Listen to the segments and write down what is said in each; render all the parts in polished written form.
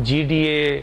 GDA,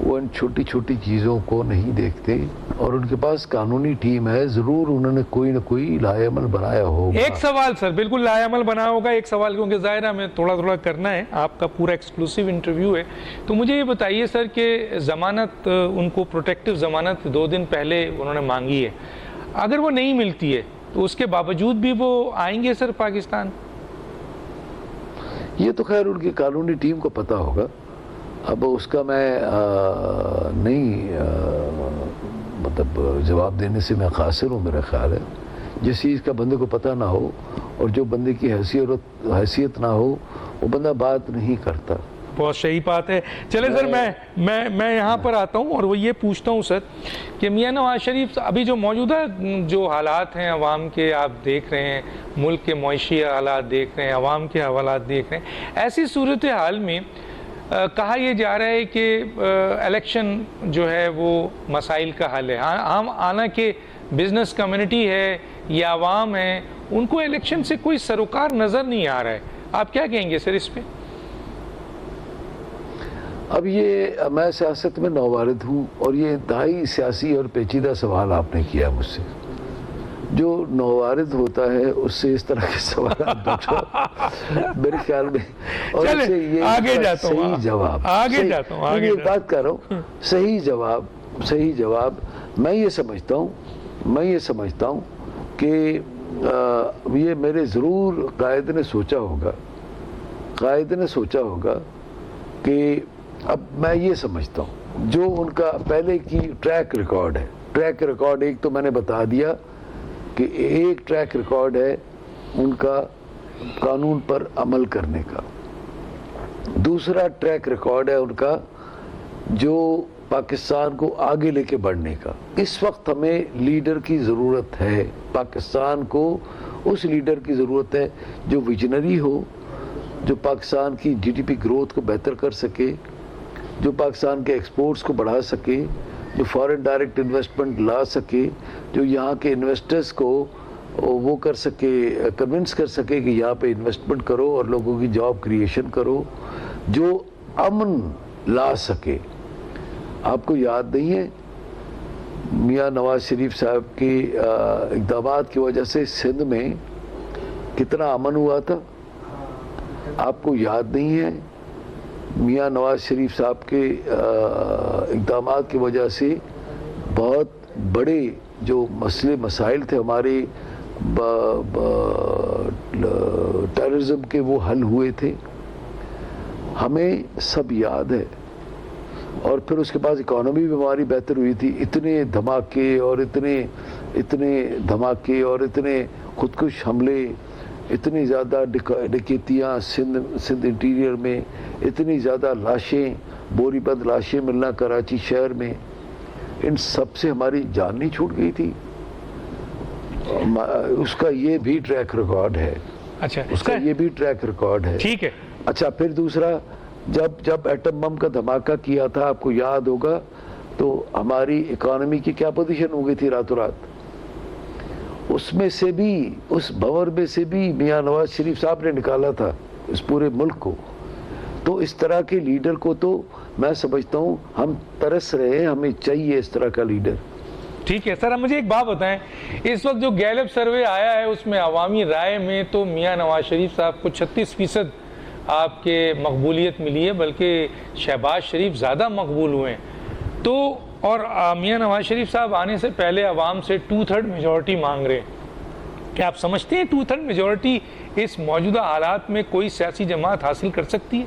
وہ ان چھوٹی چھوٹی چیزوں کو نہیں دیکھتے اور ان کے پاس قانونی ٹیم ہے, ضرور انہوں نے کوئی نہ کوئی لائے عمل بنایا ہوگا. ایک سوال سر, بالکل لائے عمل بنا ہوگا, ایک سوال کیونکہ ظاہر ہے ہمیں تھوڑا کرنا ہے, آپ کا پورا ایکسکلوسیو انٹرویو ہے, تو مجھے یہ بتائیے سر کہ ضمانت, ان کو پروٹیکٹیو ضمانت 2 دن پہلے انہوں نے مانگی ہے, اگر وہ نہیں ملتی ہے تو اس کے باوجود بھی وہ آئیں گے سر پاکستان؟ یہ تو خیر ان کی قانونی ٹیم کو پتہ ہوگا, اب اس کا میں نہیں مطلب جواب دینے سے میں قاصر ہوں. میرا خیال ہے جس چیز کا بندے کو پتہ نہ ہو اور جو بندے کی حیثیت نہ ہو وہ بندہ بات نہیں کرتا. بہت صحیح بات ہے. چلے سر میں یہاں پر آتا ہوں اور وہ یہ پوچھتا ہوں سر کہ میاں نواز شریف ابھی جو موجودہ جو حالات ہیں عوام کے, آپ دیکھ رہے ہیں, ملک کے معاشی حالات دیکھ رہے ہیں, عوام کے حوالات دیکھ رہے ہیں, ایسی صورتحال میں کہا یہ جا رہا ہے کہ الیکشن جو ہے وہ مسائل کا حل ہے. حالانکہ بزنس کمیونٹی ہے یا عوام ہے, ان کو الیکشن سے کوئی سروکار نظر نہیں آ رہا ہے. آپ کیا کہیں گے سر اس پہ؟ اب یہ میں سیاست میں نووارد ہوں اور یہ انتہائی سیاسی اور پیچیدہ سوال آپ نے کیا مجھ سے. جو نووارد ہوتا ہے اس سے اس طرح کے سوالات پوچھو میرے خیال میں, اور اس سے یہ صحیح جواب, ایک بات کر رہا ہوں, صحیح جواب میں یہ سمجھتا ہوں کہ یہ میرے ضرور قائد نے سوچا ہوگا کہ اب میں یہ سمجھتا ہوں جو ان کا پہلے کی ٹریک ریکارڈ ایک تو میں نے بتا دیا کہ ایک ٹریک ریکارڈ ہے ان کا قانون پر عمل کرنے کا, دوسرا ٹریک ریکارڈ ہے ان کا جو پاکستان کو آگے لے کے بڑھنے کا. اس وقت ہمیں لیڈر کی ضرورت ہے, پاکستان کو اس لیڈر کی ضرورت ہے جو ویژنری ہو, جو پاکستان کی جی ڈی پی گروتھ کو بہتر کر سکے, جو پاکستان کے ایکسپورٹس کو بڑھا سکے, جو فارن ڈائریکٹ انویسٹمنٹ لا سکے, جو یہاں کے انویسٹرز کو وہ کر سکے, کنونس کر سکے کہ یہاں پہ انویسٹمنٹ کرو اور لوگوں کی جاب کریشن کرو, جو امن لا سکے. آپ کو یاد نہیں ہے میاں نواز شریف صاحب کے اقدامات کی وجہ سے سندھ میں کتنا امن ہوا تھا؟ آپ کو یاد نہیں ہے میاں نواز شریف صاحب کے اقدامات کی وجہ سے بہت بڑے جو مسائل تھے ہمارے ٹیررزم کے وہ حل ہوئے تھے, ہمیں سب یاد ہے. اور پھر اس کے بعد اکانومی بھی ہماری بہتر ہوئی تھی. اتنے دھماکے اور اتنے خودکش حملے, اتنی زیادہ ڈکیتیاں سندھ انٹیریئر میں, اتنی زیادہ لاشیں, بوری بند لاشیں ملنا کراچی شہر میں, ان سب سے ہماری جان نہیں چھوٹ گئی تھی. اس کا یہ بھی ٹریک ریکارڈ ہے. اچھا, اس کا یہ بھی ٹریک ریکارڈ ہے. ٹھیک ہے. اچھا, پھر دوسرا جب ایٹم بم کا دھماکہ کیا تھا آپ کو یاد ہوگا تو ہماری اکانومی کی کیا پوزیشن ہو گئی تھی راتوں رات. اس میں سے بھی, اس بھور میں سے بھی میاں نواز شریف صاحب نے نکالا تھا اس پورے ملک کو. تو اس طرح کے لیڈر کو تو میں سمجھتا ہوں ہم ترس رہے ہیں, ہمیں چاہیے اس طرح کا لیڈر. ٹھیک ہے سر, اب مجھے ایک بات بتائیں, اس وقت جو گیلپ سروے آیا ہے اس میں عوامی رائے میں تو میاں نواز شریف صاحب کو 36% آپ کے مقبولیت ملی ہے, بلکہ شہباز شریف زیادہ مقبول ہوئے ہیں. تو اور میاں نواز شریف صاحب آنے سے پہلے عوام سے 2/3 میجورٹی مانگ رہے ہیں. کیا آپ سمجھتے ہیں 2/3 میجورٹی اس موجودہ حالات میں کوئی سیاسی جماعت حاصل کر سکتی ہے؟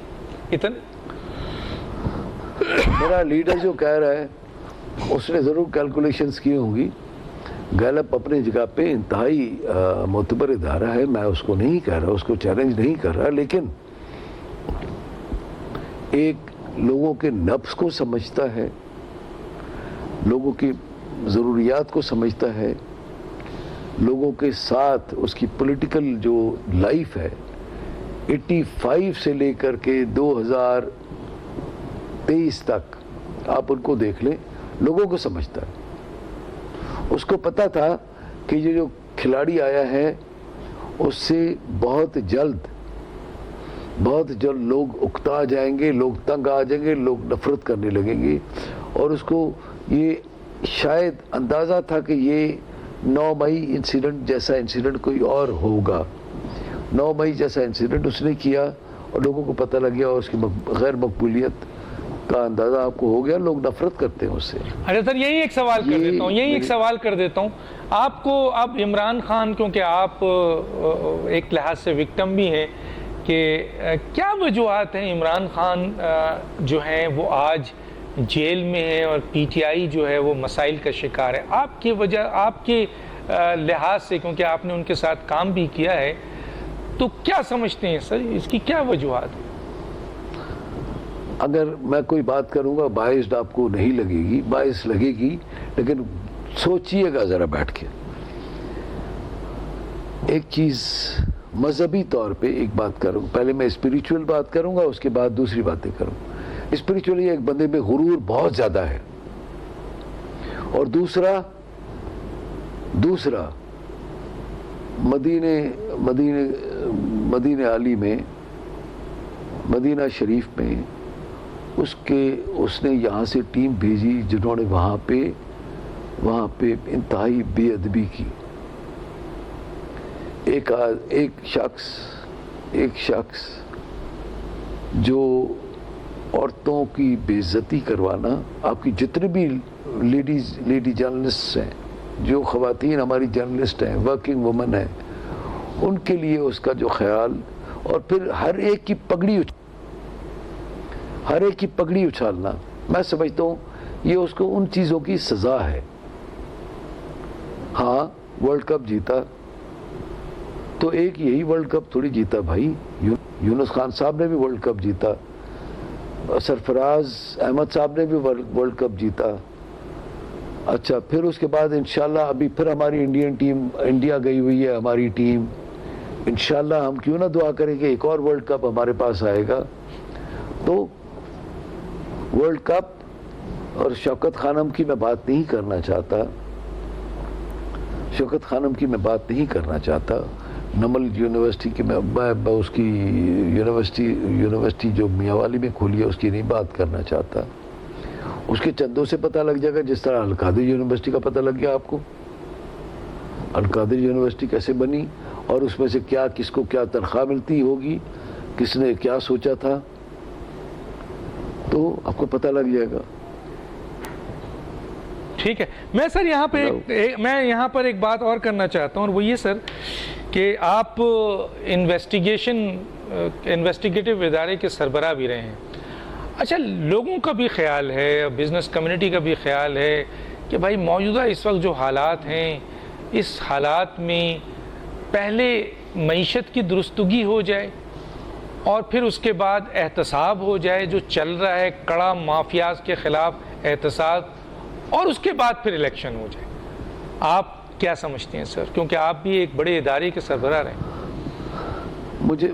میرا لیڈر جو کہہ رہا ہے اس نے ضرور کیلکولیشنز کی ہوں گی. گیلپ اپنی جگہ پہ انتہائی معتبر ادارہ ہے, میں اس کو نہیں کہہ رہا, اس کو چیلنج نہیں کر رہا, لیکن ایک لوگوں کے نبض کو سمجھتا ہے, لوگوں کی ضروریات کو سمجھتا ہے, لوگوں کے ساتھ اس کی پولیٹیکل جو لائف ہے 85 سے لے کر کے 2023 تک آپ ان کو دیکھ لیں, لوگوں کو سمجھتا ہے. اس کو پتا تھا کہ یہ جو کھلاڑی آیا ہے اس سے بہت جلد بہت جلد لوگ اکتا جائیں گے, لوگ تنگ آ جائیں گے, لوگ نفرت کرنے لگیں گے. اور اس کو یہ شاید اندازہ تھا کہ یہ 9 مئی انسیڈنٹ جیسا انسیڈنٹ کوئی اور ہوگا. 9 مئی جیسا انسیڈنٹ اس نے کیا اور لوگوں کو پتہ لگ گیا اور اس کی غیر مقبولیت کا اندازہ آپ کو ہو گیا. لوگ نفرت کرتے ہیں اس سے. اچھا سر, یہی ایک سوال کر دیتا ہوں, آپ کو اب عمران خان, کیونکہ آپ ایک لحاظ سے وکٹم بھی ہیں, کہ کیا وجوہات ہیں عمران خان جو ہیں وہ آج جیل میں ہیں اور پی ٹی آئی جو ہے وہ مسائل کا شکار ہے؟ آپ کے لحاظ سے, کیونکہ آپ نے ان کے ساتھ کام بھی کیا ہے, تو کیا سمجھتے ہیں سر, اس کی کیا وجوہات ہیں؟ اگر میں کوئی بات کروں گا باعث آپ کو نہیں لگے گی, باعث لگے گی, لیکن سوچئے گا ذرا بیٹھ کے. ایک چیز مذہبی طور پہ ایک بات کروں, پہلے میں اسپریچول بات کروں گا, اس کے بعد دوسری باتیں کروں. اسپریچولی ایک بندے میں غرور بہت زیادہ ہے, اور دوسرا مدینہ علی میں, مدینہ شریف میں اس نے یہاں سے ٹیم بھیجی جنہوں نے وہاں پہ انتہائی بے ادبی کی. ایک شخص جو عورتوں کی بے عزتی کروانا, آپ کی جتنے بھی لیڈی جرنلسٹ ہیں, جو خواتین ہماری جرنلسٹ ہیں, ورکنگ وومن ہیں, ان کے لیے اس کا جو خیال, اور پھر ہر ایک کی پگڑی اچھالنا, میں سمجھتا ہوں یہ اس کو ان چیزوں کی سزا ہے. ہاں ورلڈ کپ جیتا تو ایک یہی ورلڈ کپ تھوڑی جیتا بھائی, یونس خان صاحب نے بھی ورلڈ کپ جیتا, سرفراز احمد صاحب نے بھی ورلڈ کپ جیتا. اچھا, پھر اس کے بعد انشاءاللہ ابھی پھر ہماری انڈین ٹیم, انڈیا گئی ہوئی ہے ہماری ٹیم, انشاءاللہ ہم کیوں نہ دعا کریں کہ ایک اور ورلڈ کپ ہمارے پاس آئے گا. تو ورلڈ کپ اور شوکت خانم کی میں بات نہیں کرنا چاہتا, نمل یونیورسٹی کی میں اس کی یونیورسٹی جو میاں والی میں کھولی ہے اس کی نہیں بات کرنا چاہتا. اس کے چندوں سے پتہ لگ جائے گا, جس طرح القادر یونیورسٹی کا پتہ لگ گیا آپ کو. القادر یونیورسٹی کیسے بنی اور اس میں سے کس کو کیا تنخواہ ملتی ہوگی, کس نے کیا سوچا تھا, تو آپ کو پتہ لگ جائے گا. ٹھیک ہے. میں سر یہاں پر ایک بات اور کرنا چاہتا ہوں, اور وہ یہ سر کہ آپ انویسٹیگیٹو ادارے کے سربراہ بھی رہے ہیں. اچھا, لوگوں کا بھی خیال ہے, بزنس کمیونٹی کا بھی خیال ہے کہ بھائی موجودہ اس وقت جو حالات ہیں, اس حالات میں پہلے معیشت کی درستگی ہو جائے اور پھر اس کے بعد احتساب ہو جائے, جو چل رہا ہے کڑا مافیاز کے خلاف احتساب, اور اس کے بعد پھر الیکشن ہو جائے. آپ کیا سمجھتے ہیں سر, کیونکہ آپ بھی ایک بڑے ادارے کے سربراہ رہے ہیں؟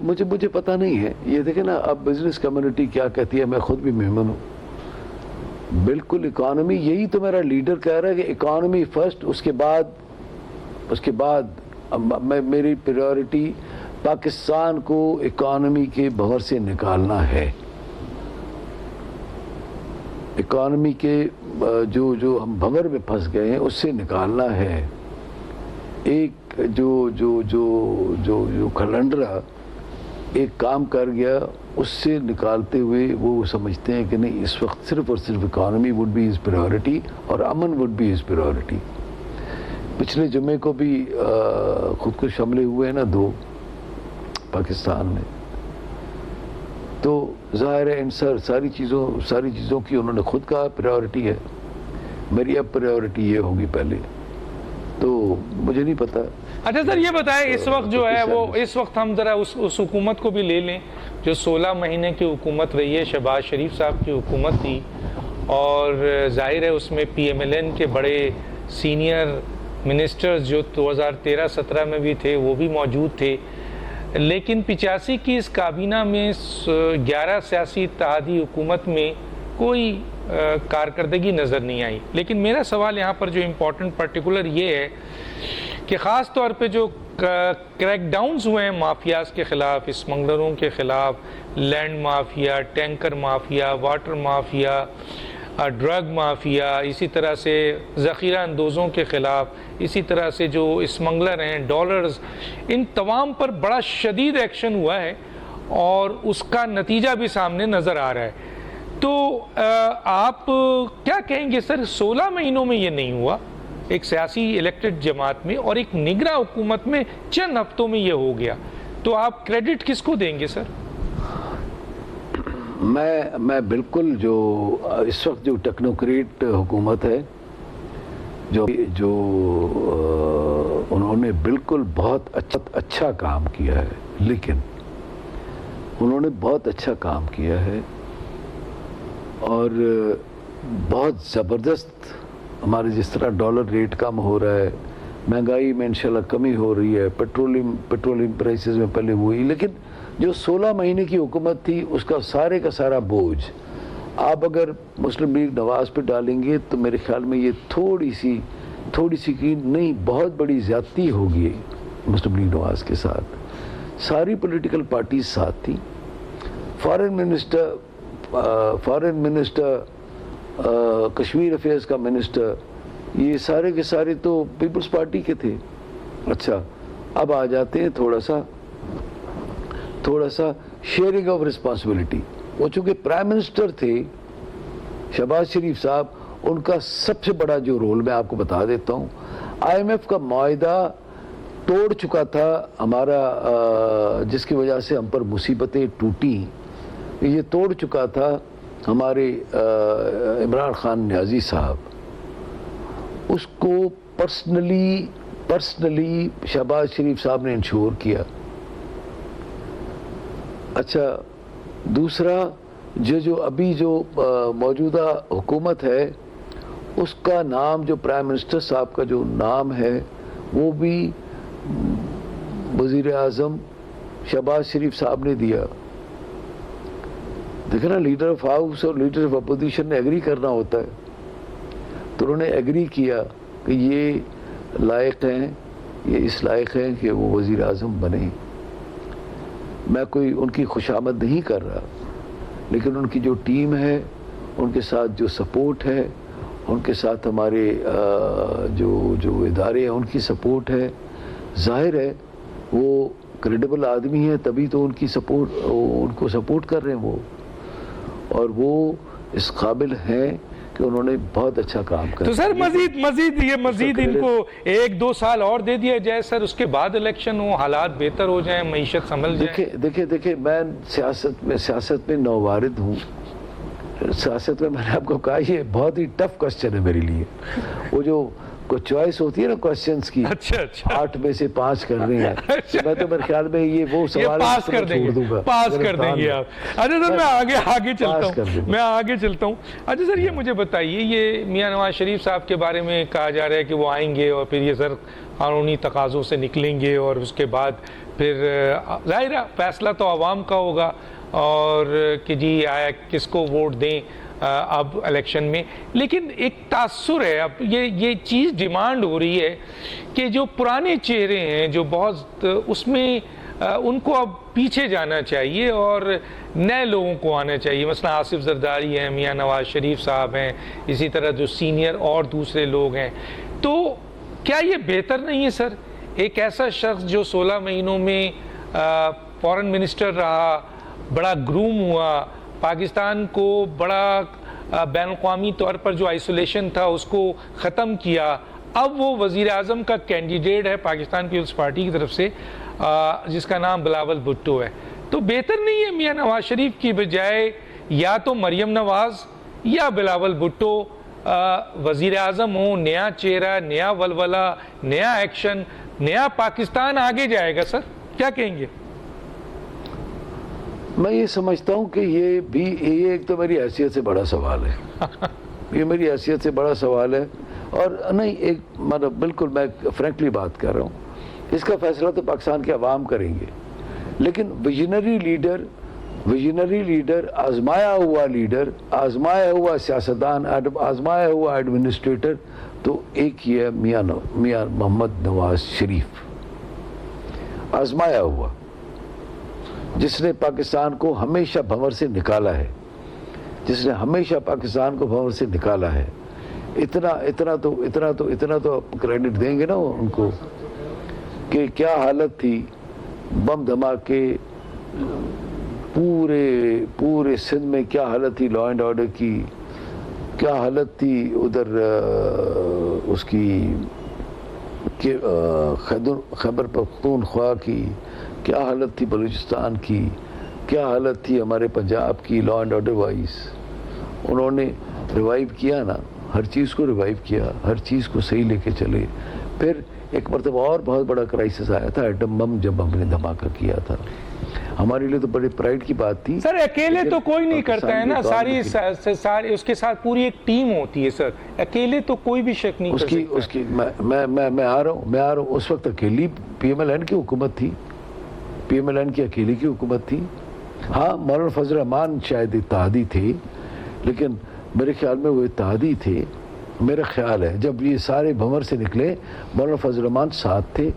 مجھے پتہ نہیں ہے. یہ دیکھیں نا, اب بزنس کمیونٹی کیا کہتی ہے, میں خود بھی مہمان ہوں. بالکل اکانومی, یہی تو میرا لیڈر کہہ رہا ہے کہ اکانومی فرسٹ, اس کے بعد میری پریورٹی پاکستان کو اکانومی کے بھنور سے نکالنا ہے. اکانومی کے جو ہم بھنور میں پھنس گئے ہیں اس سے نکالنا ہے. ایک جو کھلنڈرا ایک کام کر گیا, اس سے نکالتے ہوئے وہ سمجھتے ہیں کہ نہیں, اس وقت صرف اور صرف economy would be his priority اور امن وڈ بی ہز پریورٹی. پچھلے جمعے کو بھی خودکش حملے ہوئے ہیں نا 2 پاکستان میں, تو ظاہر ہے ان ساری چیزوں کی انہوں نے خود کہا پریورٹی ہے. میری اب پریورٹی یہ ہوگی پہلے, تو مجھے نہیں پتا. اچھا سر, یہ بتائیں اس وقت جو ہے وہ, اس وقت ہم ذرا اس حکومت کو بھی لے لیں جو 16 مہینے کی حکومت رہی ہے, شہباز شریف صاحب کی حکومت تھی, اور ظاہر ہے اس میں پی ایم ایل این کے بڑے سینئر منسٹرز جو 2013-17 میں بھی تھے وہ بھی موجود تھے, لیکن 85 کی اس کابینہ میں 11 سیاسی اتحادی حکومت میں کوئی کارکردگی نظر نہیں آئی. لیکن میرا سوال یہاں پر جو امپورٹنٹ پرٹیکولر یہ ہے کہ خاص طور پہ جو کریک ڈاؤنز ہوئے ہیں مافیاز کے خلاف, اسمگلروں کے خلاف, land mafia, tanker mafia, water mafia, drug mafia, اسی طرح سے ذخیرہ اندوزوں کے خلاف, اسی طرح سے جو اسمگلر ہیں, ڈالرز, ان تمام پر بڑا شدید ایکشن ہوا ہے اور اس کا نتیجہ بھی سامنے نظر آ رہا ہے. تو آپ کیا کہیں گے سر, 16 مہینوں میں یہ نہیں ہوا, ایک سیاسی الیکٹڈ جماعت میں اور ایک نگراں حکومت میں چند ہفتوں میں یہ ہو گیا, تو آپ کریڈٹ کس کو دیں گے سر؟ میں بالکل جو اس وقت جو ٹیکنوکریٹ حکومت ہے جو انہوں نے بالکل بہت اچھا کام کیا ہے, لیکن انہوں نے بہت اچھا کام کیا ہے اور بہت زبردست. ہمارے جس طرح ڈالر ریٹ کم ہو رہا ہے, مہنگائی میں انشاءاللہ کمی ہو رہی ہے, پیٹرولیم پرائسز میں پہلے ہوئی, لیکن جو 16 مہینے کی حکومت تھی اس کا سارا بوجھ آپ اگر مسلم لیگ نواز پہ ڈالیں گے تو میرے خیال میں یہ تھوڑی سی کی نہیں, بہت بڑی زیادتی ہوگی مسلم لیگ نواز کے ساتھ. ساری پولیٹیکل پارٹیز ساتھ تھی. فارن منسٹر, کشمیر افیئرز کا منسٹر, یہ سارے کے سارے تو پیپلز پارٹی کے تھے. اچھا, اب آ جاتے ہیں تھوڑا سا شیئرنگ آف رسپانسبلٹی. وہ چونکہ پرائم منسٹر تھے شہباز شریف صاحب, ان کا سب سے بڑا جو رول میں آپ کو بتا دیتا ہوں, IMF کا معاہدہ توڑ چکا تھا ہمارا, جس کی وجہ سے ہم پر مصیبتیں ٹوٹی, یہ توڑ چکا تھا ہمارے عمران خان نیازی صاحب. اس کو پرسنلی شہباز شریف صاحب نے انشور کیا. اچھا, دوسرا جو ابھی جو موجودہ حکومت ہے اس کا نام, جو پرائم منسٹر صاحب کا جو نام ہے, وہ بھی وزیر اعظم شہباز شریف صاحب نے دیا. دیکھیں نا, لیڈر آف ہاؤس اور لیڈر آف اپوزیشن نے ایگری کرنا ہوتا ہے, تو انہوں نے ایگری کیا کہ یہ لائق ہیں, یہ اس لائق ہیں کہ وہ وزیر اعظم بنے. میں کوئی ان کی خوشامد نہیں کر رہا, لیکن ان کی جو ٹیم ہے, ان کے ساتھ جو سپورٹ ہے, ان کے ساتھ ہمارے جو ادارے ہیں ان کی سپورٹ ہے. ظاہر ہے وہ کریڈیبل آدمی ہیں, تبھی تو ان کو سپورٹ کر رہے ہیں وہ, اور وہ اس قابل ہیں کہ انہوں نے بہت اچھا کام کیا. تو سر مزید ان کو 1-2 سال اور دے دیا جائے سر, اس کے بعد الیکشن ہو, حالات بہتر ہو جائیں, معیشت سنبھل جائے. دیکھیں میں سیاست میں نووارد ہوں. سیاست میں نے آپ کو کہا یہ بہت ہی ٹف کوسچن ہے میرے لیے. وہ جو کوئی چوائس ہوتی ہے نا کوسچنز کی, 8 میں سے 5 کر رہے ہیں, میں تو میرے خیال میں یہ وہ سوال پاس کر دیں گے آپ. اچھا سر, میں آگے چلتا ہوں. اچھا سر, یہ مجھے بتائیے, یہ میاں نواز شریف صاحب کے بارے میں کہا جا رہا ہے کہ وہ آئیں گے اور پھر یہ سر قانونی تقاضوں سے نکلیں گے, اور اس کے بعد پھر ظاہر فیصلہ تو عوام کا ہوگا اور کہ جی آیا کس کو ووٹ دیں اب الیکشن میں. لیکن ایک تاثر ہے, اب یہ چیز ڈیمانڈ ہو رہی ہے کہ جو پرانے چہرے ہیں جو بہت اس میں ان کو اب پیچھے جانا چاہیے اور نئے لوگوں کو آنا چاہیے. مثلا آصف زرداری ہیں, میاں نواز شریف صاحب ہیں, اسی طرح جو سینئر اور دوسرے لوگ ہیں. تو کیا یہ بہتر نہیں ہے سر, ایک ایسا شخص جو 16 مہینوں میں فارن منسٹر رہا, بڑا گروم ہوا, پاکستان کو بڑا بین الاقوامی طور پر جو آئسولیشن تھا اس کو ختم کیا, اب وہ وزیر اعظم کا کینڈیڈیٹ ہے پاکستان پیپلز پارٹی کی طرف سے, جس کا نام بلاول بھٹو ہے. تو بہتر نہیں ہے میاں نواز شریف کی بجائے یا تو مریم نواز یا بلاول بھٹو وزیر اعظم ہوں, نیا چہرہ, نیا ولولہ, نیا ایکشن, نیا پاکستان آگے جائے گا. سر کیا کہیں گے؟ میں یہ سمجھتا ہوں کہ یہ ایک تو میری حیثیت سے بڑا سوال ہے. یہ میری حیثیت سے بڑا سوال ہے, اور نہیں ایک مطلب بالکل میں فرینکلی بات کر رہا ہوں, اس کا فیصلہ تو پاکستان کے عوام کریں گے. لیکن ویژنری لیڈر, آزمایا ہوا لیڈر, آزمایا ہوا سیاستدان, آزمایا ہوا ایڈمنسٹریٹر, تو ایک ہی ہے میاں محمد نواز شریف. آزمایا ہوا، جس نے پاکستان کو ہمیشہ بھنور سے نکالا ہے، جس نے ہمیشہ پاکستان کو بھنور سے نکالا ہے، اتنا تو کریڈٹ دیں گے نا ان کو کہ کیا حالت تھی، بم دھماکے پورے سندھ میں، کیا حالت تھی لا اینڈ آرڈر کی، کیا حالت تھی ادھر اس کی خیبر پختونخوا کی، کیا حالت تھی بلوچستان کی، کیا حالت تھی ہمارے پنجاب کی لا اینڈ آرڈر وائز. انہوں نے ریوائیو کیا نا، ہر چیز کو ریوائیو کیا، ہر چیز کو صحیح لے کے چلے. پھر ایک مرتبہ اور بہت بڑا کرائسس آیا تھا، ایٹم بم جب ہم نے دھماکہ کیا تھا. ہمارے لیے تو بڑے پرائڈ کی بات تھی. سر اکیلے تو کوئی نہیں کرتا ہے نا، ساری اس کے ساتھ پوری ایک ٹیم ہوتی ہے سر، اکیلے تو کوئی بھی شک نہیں کر سکتا. اس کی میں آ رہا ہوں. اس وقت اکیلی پی ایم ایل این کی حکومت تھی، پی ایم ایل این کی اکیلی کی حکومت تھی. ہاں مولانا فضل الرحمان شاید اتحادی تھے، لیکن میرے خیال میں وہ اتحادی تھے. میرا خیال ہے جب یہ سارے بھنور سے نکلے مولانا فضل الرحمان ساتھ تھے،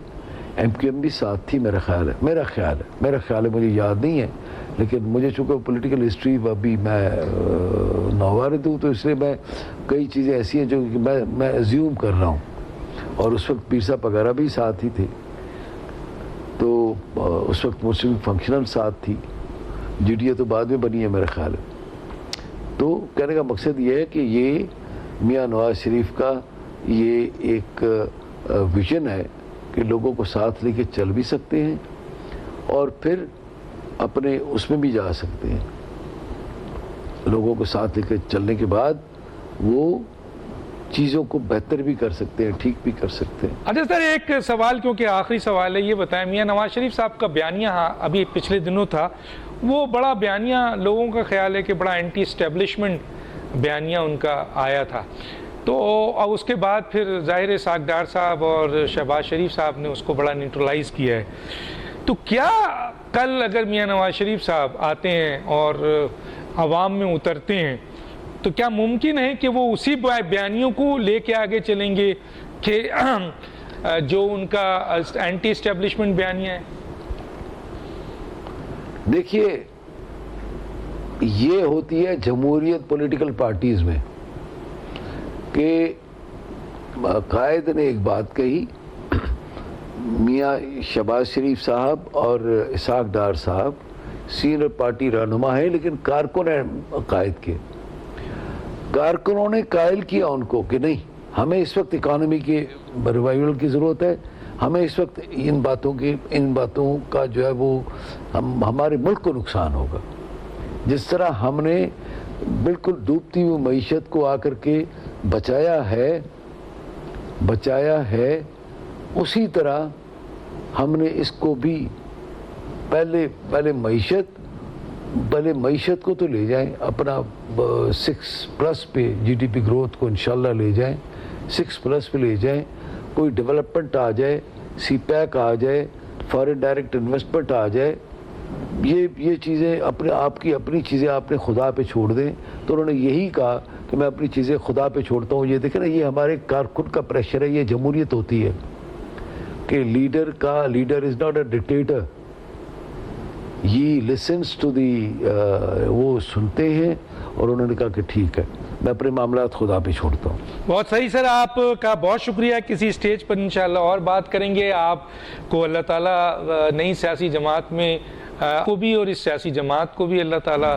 ایم کیو ایم بھی ساتھ تھی. میرا خیال ہے مجھے یاد نہیں ہے، لیکن مجھے چونکہ پولیٹیکل ہسٹری ابھی میں نوارد ہوں، تو اس لیے میں کئی چیزیں ایسی ہیں جو کہ میں ایزیوم کر رہا ہوں. اور اس وقت پیر صاحب وغیرہ بھی ساتھ ہی تھے، تو اس وقت مسلم فنکشنل ساتھ تھی. جی ڈی اے تو بعد میں بنی ہے میرا خیال ہے. تو کہنے کا مقصد یہ ہے کہ یہ میاں نواز شریف کا یہ ایک ویژن ہے کہ لوگوں کو ساتھ لے کے چل بھی سکتے ہیں اور پھر اپنے اس میں بھی جا سکتے ہیں. لوگوں کو ساتھ لے کے چلنے کے بعد وہ چیزوں کو بہتر بھی کر سکتے ہیں، ٹھیک بھی کر سکتے ہیں. اچھا سر، ایک سوال کیونکہ آخری سوال ہے، یہ بتائیں میاں نواز شریف صاحب کا بیانیہ ابھی پچھلے دنوں تھا، وہ بڑا بیانیہ لوگوں کا خیال ہے کہ بڑا اینٹی اسٹیبلشمنٹ بیانیہ ان کا آیا تھا. تو اب اس کے بعد پھر ظاہر اسحاق ڈار صاحب اور شہباز شریف صاحب نے اس کو بڑا نیوٹرلائز کیا ہے. تو کیا کل اگر میاں نواز شریف صاحب آتے ہیں اور عوام میں اترتے ہیں تو کیا ممکن ہے کہ وہ اسی بیانیوں کو لے کے آگے چلیں گے کہ جو ان کا اینٹی اسٹیبلشمنٹ بیانیہ ہے؟ دیکھیے، یہ ہوتی ہے جمہوریت پولیٹیکل پارٹیز میں کہ قائد نے ایک بات کہی، میاں شہباز شریف صاحب اور اسحاق ڈار صاحب سینئر پارٹی رہنما ہیں، لیکن کارکن ہیں قائد کے. کارکنوں نے قائل کیا ان کو کہ نہیں، ہمیں اس وقت اکانومی کے ریوائول کی ضرورت ہے، ہمیں اس وقت ان باتوں کا جو ہے وہ ہمارے ملک کو نقصان ہوگا. جس طرح ہم نے بالکل ڈوبتی ہوئی معیشت کو آ کر کے بچایا ہے اسی طرح ہم نے اس کو بھی پہلے معیشت کو تو لے جائیں، اپنا 6+ پہ جی ڈی پی گروتھ کو انشاءاللہ لے جائیں، 6+ پہ لے جائیں. کوئی ڈیولپمنٹ آ جائے، سی پیک آ جائے، فارن ڈائریکٹ انویسٹمنٹ آ جائے. یہ چیزیں اپنی چیزیں آپ نے خدا پہ چھوڑ دیں. تو انہوں نے یہی کہا کہ میں اپنی چیزیں خدا پہ چھوڑتا ہوں. یہ دیکھیں نا، یہ ہمارے کارکن کا پریشر ہے. یہ جمہوریت ہوتی ہے کہ leader is not a dictator. یہ لسنس ٹو دی وہ سنتے ہیں اور انہوں نے کہا کہ ٹھیک ہے، میں اپنے معاملات خدا پہ چھوڑتا ہوں. بہت صحیح سر، آپ کا بہت شکریہ. کسی سٹیج پر انشاءاللہ اور بات کریں گے. آپ کو اللہ تعالیٰ نئی سیاسی جماعت میں کو بھی اور اس سیاسی جماعت کو بھی اللہ تعالیٰ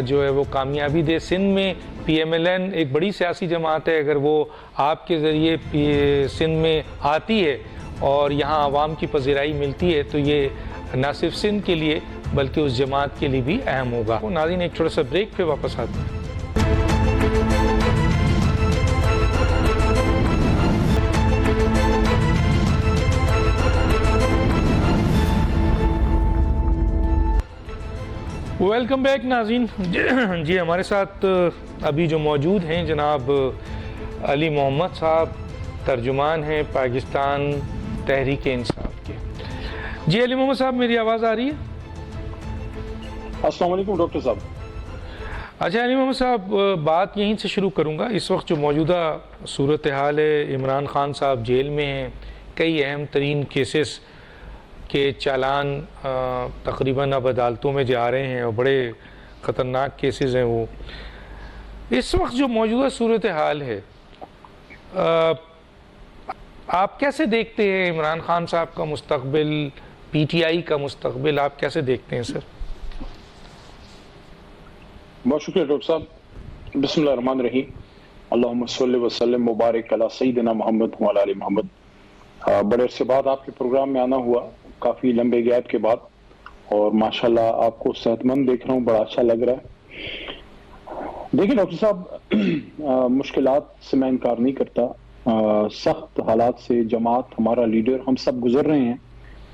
جو ہے وہ کامیابی دے. سندھ میں پی ایم ایل این ایک بڑی سیاسی جماعت ہے. اگر وہ آپ کے ذریعے سندھ میں آتی ہے اور یہاں عوام کی پذیرائی ملتی ہے تو یہ نہ صرف سندھ کے لیے بلکہ اس جماعت کے لیے بھی اہم ہوگا. ناظرین، ایک چھوٹا سا بریک پہ واپس آتے ہیں. ویلکم بیک ناظرین. جی ہمارے ساتھ ابھی جو موجود ہیں جناب علی محمد صاحب، ترجمان ہیں پاکستان تحریک انصاف کے. جی علی محمد صاحب، میری آواز آ رہی ہے؟ السلام علیکم ڈاکٹر صاحب. اچھا علی محمد صاحب، بات یہیں سے شروع کروں گا. اس وقت جو موجودہ صورتحال ہے، عمران خان صاحب جیل میں ہیں، کئی اہم ترین کیسز کے چالان تقریباً اب عدالتوں میں جا رہے ہیں اور بڑے خطرناک کیسز ہیں وہ. اس وقت جو موجودہ صورتحال ہے آپ کیسے دیکھتے ہیں؟ عمران خان صاحب کا مستقبل، پی ٹی آئی کا مستقبل آپ کیسے دیکھتے ہیں سر؟ بہت شکریہ ڈاکٹر صاحب. بسم اللہ الرحمن الرحیم. اللہم صلی وسلم مبارک علی سیدنا محمد وعلی آل محمد. بڑے عرصے بعد آپ کے پروگرام میں آنا ہوا، کافی لمبے گیپ کے بعد، اور ماشاءاللہ آپ کو صحت مند دیکھ رہا ہوں، بڑا اچھا لگ رہا ہے. دیکھیں ڈاکٹر صاحب، مشکلات سے میں انکار نہیں کرتا، سخت حالات سے جماعت، ہمارا لیڈر، ہم سب گزر رہے ہیں.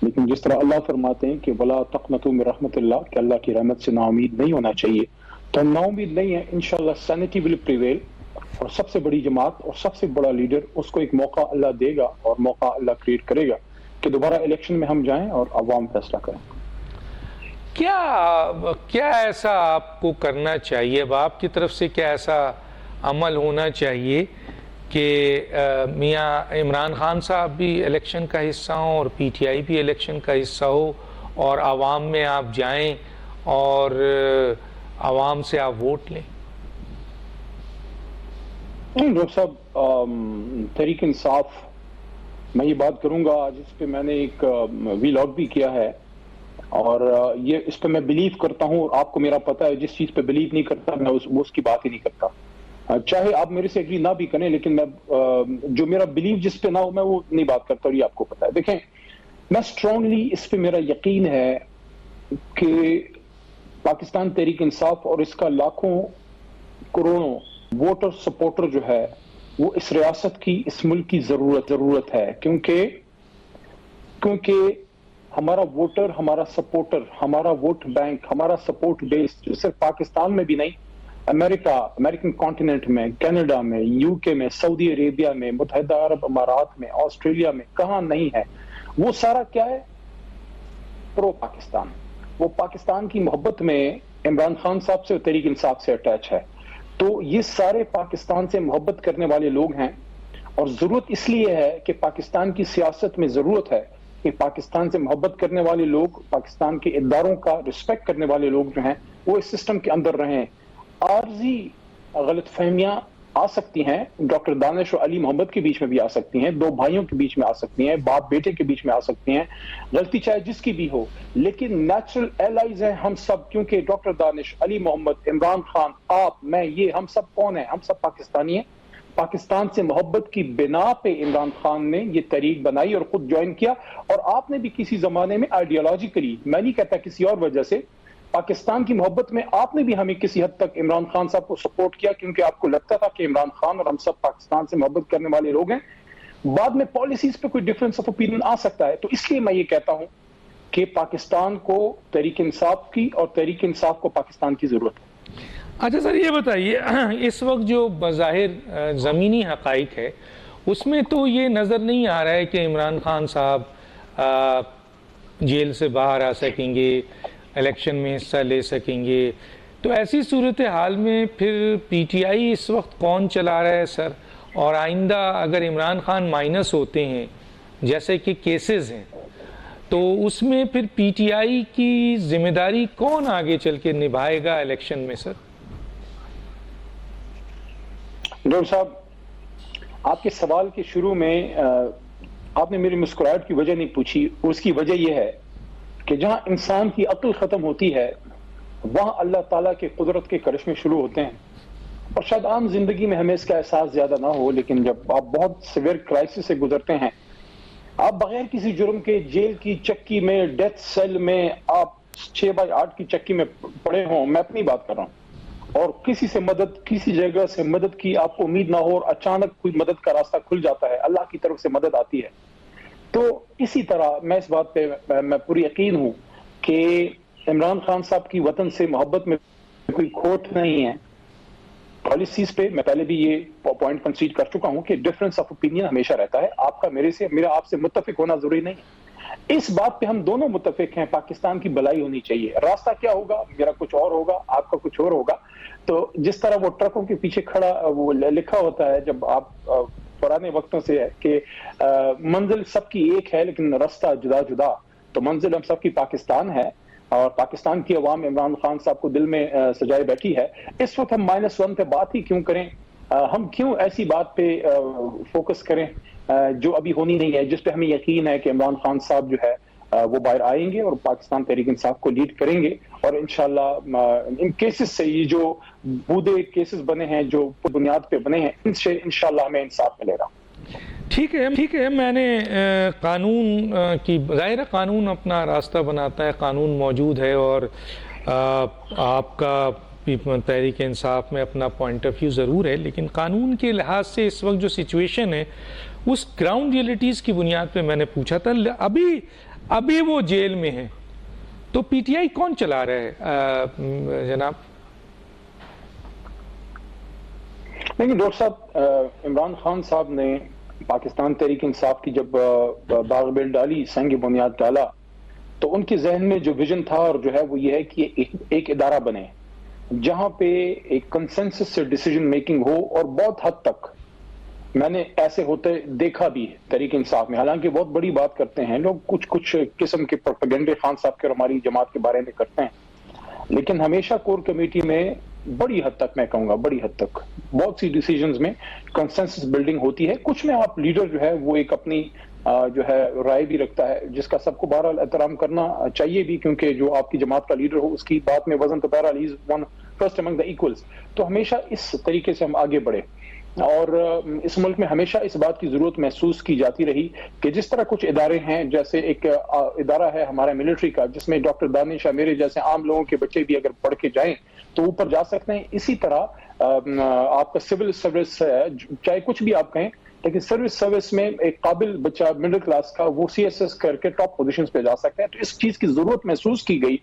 لیکن جس طرح اللہ فرماتے ہیں کہ وَلَا تَقْنَطُوا مِن رحمت اللہ، کہ اللہ کی رحمت سے نا امید نہیں ہونا چاہیے، تو ہم نا امید نہیں ہیں. انشاءاللہ سینٹی ول پریویل، اور سب سے بڑی جماعت اور سب سے بڑا لیڈر، اس کو ایک موقع اللہ دے گا اور موقع اللہ کریٹ کرے گا کہ دوبارہ الیکشن میں ہم جائیں اور عوام فیصلہ کریں. کیا ایسا آپ کو کرنا چاہیے، اب آپ کی طرف سے کیا ایسا عمل ہونا چاہیے کہ میاں عمران خان صاحب بھی الیکشن کا حصہ ہوں اور پی ٹی آئی بھی الیکشن کا حصہ ہو، اور عوام میں آپ جائیں اور عوام سے آپ ووٹ لیں؟ نہیں ڈاکٹر صاحب، تحریک انصاف، میں یہ بات کروں گا جس پہ میں نے ایک وی لاگ بھی کیا ہے، اور یہ اس پہ میں بلیو کرتا ہوں، اور آپ کو میرا پتہ ہے جس چیز پہ بلیو نہیں کرتا میں اس کی بات ہی نہیں کرتا. چاہے آپ میرے سے ایگری نہ بھی کریں، لیکن میں جو میرا بلیو جس پہ نہ ہو میں وہ نہیں بات کرتا، اور یہ آپ کو پتہ ہے. دیکھیں، میں اسٹرانگلی اس پہ میرا یقین ہے کہ پاکستان تحریک انصاف اور اس کا لاکھوں کروڑوں ووٹر سپورٹر جو ہے وہ اس ریاست کی، اس ملک کی ضرورت ہے، کیونکہ ہمارا ووٹر، ہمارا سپورٹر، ہمارا ووٹ بینک، ہمارا سپورٹ بیس صرف پاکستان میں بھی نہیں، امریکن کانٹیننٹ میں، کینیڈا میں، یو کے میں، سعودی عربیہ میں، متحدہ عرب امارات میں، آسٹریلیا میں، کہاں نہیں ہے. وہ سارا کیا ہے؟ پرو پاکستان. وہ پاکستان کی محبت میں عمران خان صاحب سے اور تحریک انصاف سے اٹیچ ہے. تو یہ سارے پاکستان سے محبت کرنے والے لوگ ہیں، اور ضرورت اس لیے ہے کہ پاکستان کی سیاست میں ضرورت ہے کہ پاکستان سے محبت کرنے والے لوگ، پاکستان کے اداروں کا رسپیکٹ کرنے والے لوگ جو ہیں وہ اس سسٹم کے اندر رہیں. عارضی غلط فہمیاں آ سکتی ہیں، ڈاکٹر دانش اور علی محمد کے بیچ میں بھی آ سکتی ہیں، دو بھائیوں کے بیچ میں آ سکتی ہیں، باپ بیٹے کے بیچ میں آ سکتی ہیں، غلطی چاہے جس کی بھی ہو، لیکن نیچرل ایلائز ہیں ہم سب. کیونکہ ڈاکٹر دانش، علی محمد، عمران خان، آپ، میں، یہ ہم سب کون ہیں؟ ہم سب پاکستانی ہیں. پاکستان سے محبت کی بنا پہ عمران خان نے یہ تحریک بنائی اور خود جوائن کیا، اور آپ نے بھی کسی زمانے میں آئیڈیالوجیکلی، میں نہیں کہتا کسی اور وجہ سے، پاکستان کی محبت میں آپ نے بھی ہمیں کسی حد تک عمران خان صاحب کو سپورٹ کیا، کیونکہ آپ کو لگتا تھا کہ عمران خان اور ہم سب پاکستان سے محبت کرنے والے لوگ ہیں. بعد میں پالیسیز پہ کوئی ڈفرینس آف اوپینین آ سکتا ہے، تو اس لیے میں یہ کہتا ہوں کہ پاکستان کو تحریک انصاف کی اور تحریک انصاف کو پاکستان کی ضرورت ہے. اچھا سر، یہ بتائیے، اس وقت جو بظاہر زمینی حقائق ہے اس میں تو یہ نظر نہیں آ رہا ہے کہ عمران خان صاحب جیل سے باہر آ سکیں گے، الیکشن میں حصہ لے سکیں گے. تو ایسی صورتحال میں پھر پی ٹی آئی اس وقت کون چلا رہا ہے سر؟ اور آئندہ اگر عمران خان مائنس ہوتے ہیں جیسے کہ کیسز ہیں، تو اس میں پھر پی ٹی آئی کی ذمہ داری کون آگے چل کے نبھائے گا الیکشن میں سر؟ ڈاکٹر صاحب، آپ کے سوال کے شروع میں آپ نے میری مسکراہٹ کی وجہ نہیں پوچھی. اس کی وجہ یہ ہے کہ جہاں انسان کی عقل ختم ہوتی ہے وہاں اللہ تعالیٰ کے قدرت کے کرشمے شروع ہوتے ہیں. اور شاید عام زندگی میں ہمیں اس کا احساس زیادہ نہ ہو، لیکن جب آپ بہت سیویئر کرائسس سے گزرتے ہیں، آپ بغیر کسی جرم کے جیل کی چکی میں، ڈیتھ سیل میں، آپ 6x8 کی چکی میں پڑے ہوں، میں اپنی بات کر رہا ہوں، اور کسی سے مدد، کسی جگہ سے مدد کی آپ کو امید نہ ہو، اور اچانک کوئی مدد کا راستہ کھل جاتا ہے، اللہ کی طرف سے مدد آتی ہے. تو اسی طرح میں اس بات پہ میں پوری یقین ہوں کہ عمران خان صاحب کی وطن سے محبت میں کوئی کھوٹ نہیں ہے. پالیسیز پہ میں پہلے بھی یہ پوائنٹ کنسیڈ کر چکا ہوں کہ ڈفرینس آف اوپینین ہمیشہ رہتا ہے. آپ کا میرے سے، میرا آپ سے متفق ہونا ضروری نہیں ہے. اس بات پہ ہم دونوں متفق ہیں، پاکستان کی بھلائی ہونی چاہیے. راستہ کیا ہوگا، میرا کچھ اور ہوگا، آپ کا کچھ اور ہوگا. تو جس طرح وہ ٹرکوں کے پیچھے کھڑا وہ لکھا ہوتا ہے جب آپ پرانے وقتوں سے ہے کہ منزل سب کی ایک ہے لیکن راستہ جدا جدا. تو منزل ہم سب کی پاکستان ہے اور پاکستان کی عوام عمران خان صاحب کو دل میں سجائے بیٹھی ہے. اس وقت ہم -1 پہ بات ہی کیوں کریں, ہم کیوں ایسی بات پہ فوکس کریں جو ابھی ہونی نہیں ہے, جس پہ ہمیں یقین ہے کہ عمران خان صاحب جو ہے وہ باہر آئیں گے اور پاکستان تحریک انصاف کو لیڈ کریں گے, اور انشاءاللہ ان کیسز سے, یہ جو بودے کیسز بنے ہیں جو بنیاد پہ بنے ہیں, ان سے انشاءاللہ ہمیں انصاف ملے گا. ٹھیک ہے, میں نے قانون کی, ظاہر قانون اپنا راستہ بناتا ہے, قانون موجود ہے, اور آپ کا تحریک انصاف میں اپنا پوائنٹ آف ویو ضرور ہے, لیکن قانون کے لحاظ سے اس وقت جو سچویشن ہے اس گراؤنڈ ریئلٹیز کی بنیاد پہ میں نے پوچھا تھا. ابھی وہ جیل میں ہیں, تو پی ٹی آئی کون چلا رہا ہے جناب؟ نہیں ڈاکٹر صاحب, عمران خان صاحب نے پاکستان تحریک انصاف کی جب باغ بیل ڈالی, سنگ بنیاد ڈالا, تو ان کے ذہن میں جو ویژن تھا اور جو ہے وہ یہ ہے کہ ایک ادارہ بنے جہاں پہ ایک کنسنسس سے ڈیسیجن میکنگ ہو, اور بہت حد تک میں نے ایسے ہوتے دیکھا بھی تحریک انصاف میں. حالانکہ بہت بڑی بات کرتے ہیں لوگ, کچھ قسم کے پروپیگنڈے خان صاحب کے اور ہماری جماعت کے بارے میں کرتے ہیں, لیکن ہمیشہ کور کمیٹی میں بڑی حد تک, میں کہوں گا بڑی حد تک, بہت سی ڈیسیجنز میں کنسنسس بلڈنگ ہوتی ہے. کچھ میں آپ لیڈر جو ہے وہ ایک اپنی جو ہے رائے بھی رکھتا ہے, جس کا سب کو بہرحال احترام کرنا چاہیے بھی, کیونکہ جو آپ کی جماعت کا لیڈر ہو اس کی بات میں وزن, تو بہرحال is one first Umang the equals. تو ہمیشہ اس طریقے سے ہم آگے بڑھے, اور اس ملک میں ہمیشہ اس بات کی ضرورت محسوس کی جاتی رہی کہ جس طرح کچھ ادارے ہیں, جیسے ایک ادارہ ہے ہمارا ملٹری کا, جس میں ڈاکٹر دانش میرے جیسے عام لوگوں کے بچے بھی اگر پڑھ کے جائیں تو اوپر جا سکتے ہیں, اسی طرح آپ کا سول سروس ہے, چاہے کچھ بھی آپ کہیں, لیکن سروس میں ایک قابل بچہ مڈل کلاس کا وہ CSS کر کے ٹاپ پوزیشنز پہ جا سکتے ہیں. تو اس چیز کی ضرورت محسوس کی گئی,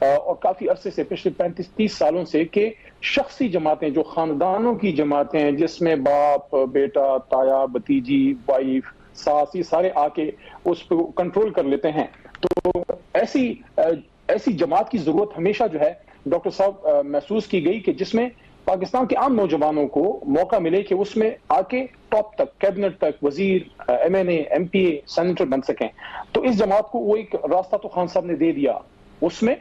اور کافی عرصے سے, پچھلے 35-30 سالوں سے, کہ شخصی جماعتیں, جو خاندانوں کی جماعتیں ہیں, جس میں باپ, بیٹا, تایا, بھتیجی, وائف, ساس, یہ سارے آ کے اس پہ کنٹرول کر لیتے ہیں. تو ایسی جماعت کی ضرورت ہمیشہ جو ہے ڈاکٹر صاحب محسوس کی گئی, کہ جس میں پاکستان کے عام نوجوانوں کو موقع ملے کہ اس میں آ کے ٹاپ تک, کیبنٹ تک, وزیر, MNA, MP, سینیٹر بن سکیں. تو اس جماعت کو وہ ایک راستہ تو خان صاحب نے دے دیا, اس میں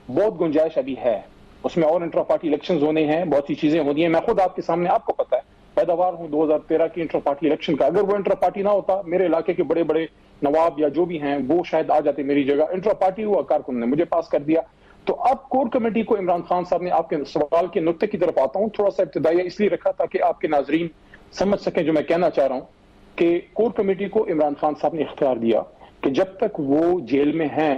بہت گنجائش ابھی ہے, اس میں اور انٹرا پارٹی الیکشنز ہونے ہیں, بہت سی چیزیں ہونی ہیں. میں خود آپ کے سامنے, آپ کو پتا ہے, پیداوار ہوں 2013 کی انٹرا پارٹی الیکشن کا. اگر وہ انٹرا پارٹی نہ ہوتا, میرے علاقے کے بڑے بڑے نواب یا جو بھی ہیں وہ شاید آ جاتے میری جگہ. انٹرا پارٹی ہوا, کارکن نے مجھے پاس کر دیا. تو اب کور کمیٹی کو عمران خان صاحب نے, آپ کے سوال کے نقطے کی طرف آتا ہوں, تھوڑا سا ابتدائیہ اس لیے رکھا تاکہ آپ کے ناظرین سمجھ سکیں جو میں کہنا چاہ رہا ہوں, کہ کور کمیٹی کو عمران خان صاحب نے اختیار دیا کہ جب تک وہ جیل میں ہیں,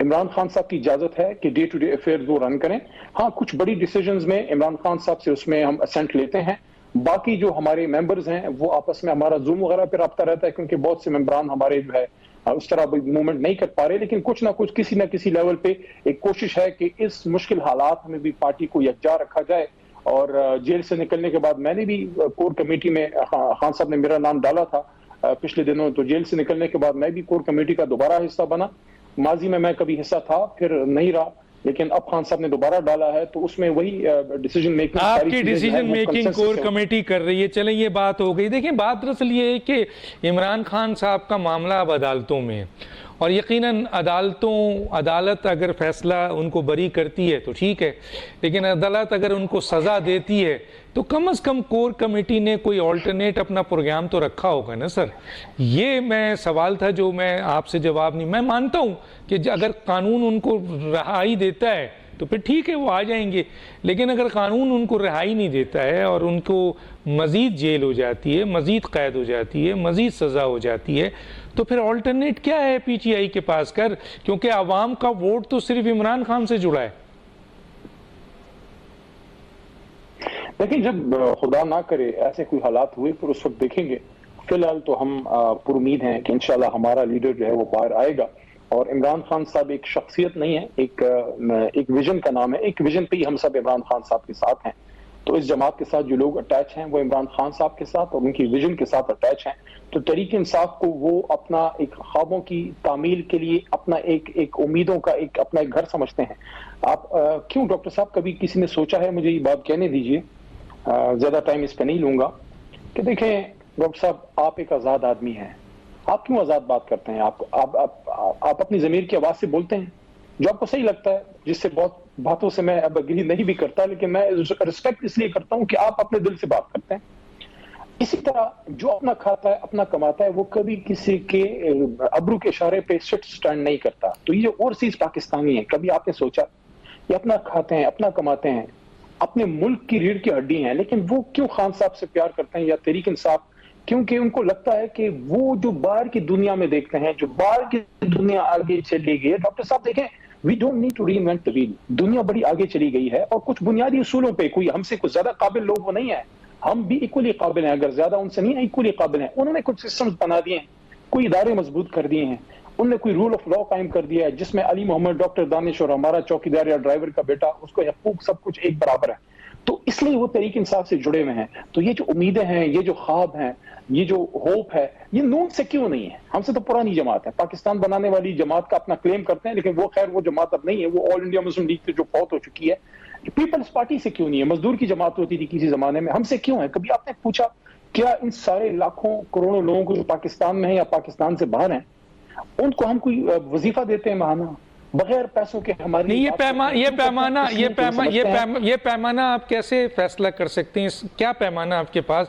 عمران خان صاحب کی اجازت ہے کہ ڈے ٹو ڈے افیئرز وہ رن کریں. ہاں, کچھ بڑی ڈیسیجنز میں عمران خان صاحب سے اس میں ہم اسینٹ لیتے ہیں. باقی جو ہمارے ممبرز ہیں وہ آپس میں, ہمارا زوم وغیرہ پہ رابطہ رہتا ہے, کیونکہ بہت سے ممبران ہمارے جو ہے اس طرح موومنٹ نہیں کر پا رہے, لیکن کچھ نہ کچھ کسی نہ کسی لیول پہ ایک کوشش ہے کہ اس مشکل حالات میں بھی پارٹی کو یکجا رکھا جائے. اور جیل سے نکلنے کے بعد میں نے بھی کور کمیٹی میں, خان صاحب نے میرا نام ڈالا تھا پچھلے دنوں, تو جیل سے نکلنے کے بعد میں بھی کور کمیٹی کا دوبارہ حصہ بنا. ماضی میں کبھی حصہ تھا, پھر نہیں رہا, لیکن اب خان صاحب نے دوبارہ ڈالا ہے, تو اس میں وہی ڈیسیجن میکنگ, آپ کی ڈیسیجن میکنگ کور کمیٹی کر رہی ہے. چلیں یہ بات ہو گئی. دیکھیں بات دراصل یہ ہے کہ عمران خان صاحب کا معاملہ اب عدالتوں میں ہے, اور یقیناً عدالت اگر فیصلہ ان کو بری کرتی ہے تو ٹھیک ہے, لیکن عدالت اگر ان کو سزا دیتی ہے تو کم از کم کور کمیٹی نے کوئی آلٹرنیٹ اپنا پروگرام تو رکھا ہوگا نا سر. یہ میں سوال تھا جو میں آپ سے جواب نہیں. میں مانتا ہوں کہ اگر قانون ان کو رہائی دیتا ہے تو پھر ٹھیک ہے, وہ آ جائیں گے, لیکن اگر قانون ان کو رہائی نہیں دیتا ہے اور ان کو مزید جیل ہو جاتی ہے, مزید قید ہو جاتی ہے, مزید سزا ہو جاتی ہے, تو پھر آلٹرنیٹ کیا ہے پی ٹی آئی کے پاس کیونکہ عوام کا ووٹ تو صرف عمران خان سے جڑا ہے. لیکن جب خدا نہ کرے ایسے کوئی حالات ہوئے پھر اس وقت دیکھیں گے. فی الحال تو ہم پر امید ہیں کہ انشاءاللہ ہمارا لیڈر جو ہے وہ باہر آئے گا. اور عمران خان صاحب ایک شخصیت نہیں ہے, ایک ویژن کا نام ہے. ایک ویژن پہ ہی ہم سب عمران خان صاحب کے ساتھ ہیں. تو اس جماعت کے ساتھ جو لوگ اٹیچ ہیں وہ عمران خان صاحب کے ساتھ اور ان کی ویژن کے ساتھ اٹیچ ہیں. تو تحریک انصاف کو وہ اپنا ایک خوابوں کی تعمیل کے لیے اپنا ایک امیدوں کا اپنا ایک گھر سمجھتے ہیں. آپ کیوں ڈاکٹر صاحب کبھی کسی نے سوچا ہے, مجھے یہ بات کہنے دیجئے, زیادہ ٹائم اس پہ نہیں لوں گا, کہ دیکھیں ڈاکٹر صاحب آپ ایک آزاد آدمی ہیں, آپ کیوں آزاد بات کرتے ہیں؟ آپ اپنی ضمیر کی آواز سے بولتے ہیں جو آپ کو صحیح لگتا ہے، جس سے بہت باتوں سے میں اب اگری نہیں بھی کرتا، لیکن میں ریسپیکٹ اس لیے کرتا ہوں کہ آپ اپنے دل سے بات کرتے ہیں۔ اسی طرح جو اپنا کھاتا ہے اپنا کماتا ہے وہ کبھی کسی کے ابرو کے اشارے پہ سٹ سٹینڈ نہیں کرتا۔ تو یہ جو اوورسیز پاکستانی ہیں، کبھی آپ نے سوچا یہ اپنا کھاتے ہیں اپنا کماتے ہیں، اپنے ملک کی ریڑھ کی ہڈی ہیں، لیکن وہ کیوں خان صاحب سے پیار کرتے ہیں یا تحریک انصاف؟ کیونکہ ان کو لگتا ہے کہ وہ جو باہر کی دنیا میں دیکھتے ہیں، جو باہر کی دنیا آگے چلی گئی ہے۔ ڈاکٹر صاحب دیکھیں، we don't need to reinvent the wheel, دنیا بڑی آگے چلی گئی ہے، اور کچھ بنیادی اصولوں پہ کوئی ہم سے کچھ زیادہ قابل لوگ وہ نہیں ہیں، ہم بھی ایکولی قابل ہیں، اگر زیادہ ان سے نہیں ہیں ایکولی قابل ہیں۔ انہوں نے کچھ سسٹمز بنا دیے ہیں، کوئی ادارے مضبوط کر دیے ہیں، انہوں نے کوئی رول آف لا قائم کر دیا ہے جس میں علی محمد، ڈاکٹر دانش اور ہمارا چوکیدار یا ڈرائیور کا بیٹا، اس کو حقوق سب کچھ ایک برابر ہے۔ تو اس لیے وہ تحریک انصاف سے جڑے ہوئے ہیں۔ تو یہ جو امیدیں ہیں، یہ جو خواب ہیں، یہ جو ہوپ ہے، یہ نون سے کیوں نہیں ہے؟ ہم سے تو پرانی جماعت ہے، پاکستان بنانے والی جماعت کا اپنا کلیم کرتے ہیں، لیکن وہ خیر وہ جماعت اب نہیں ہے، وہ آل انڈیا مسلم لیگ سے جو فوت ہو چکی ہے۔ پیپلز پارٹی سے کیوں نہیں ہے؟ مزدور کی جماعت ہوتی تھی کسی زمانے میں، ہم سے کیوں ہے؟ کبھی آپ نے پوچھا کیا ان سارے لاکھوں کروڑوں لوگوں کو جو پاکستان میں ہیں یا پاکستان سے باہر ہیں، ان کو ہم کوئی وظیفہ دیتے ہیں ماہانہ بغیر پیسوں کے؟ ہماری نہیں، یہ پیمانہ آپ کیسے فیصلہ کر سکتے ہیں؟ کیا پیمانہ آپ کے پاس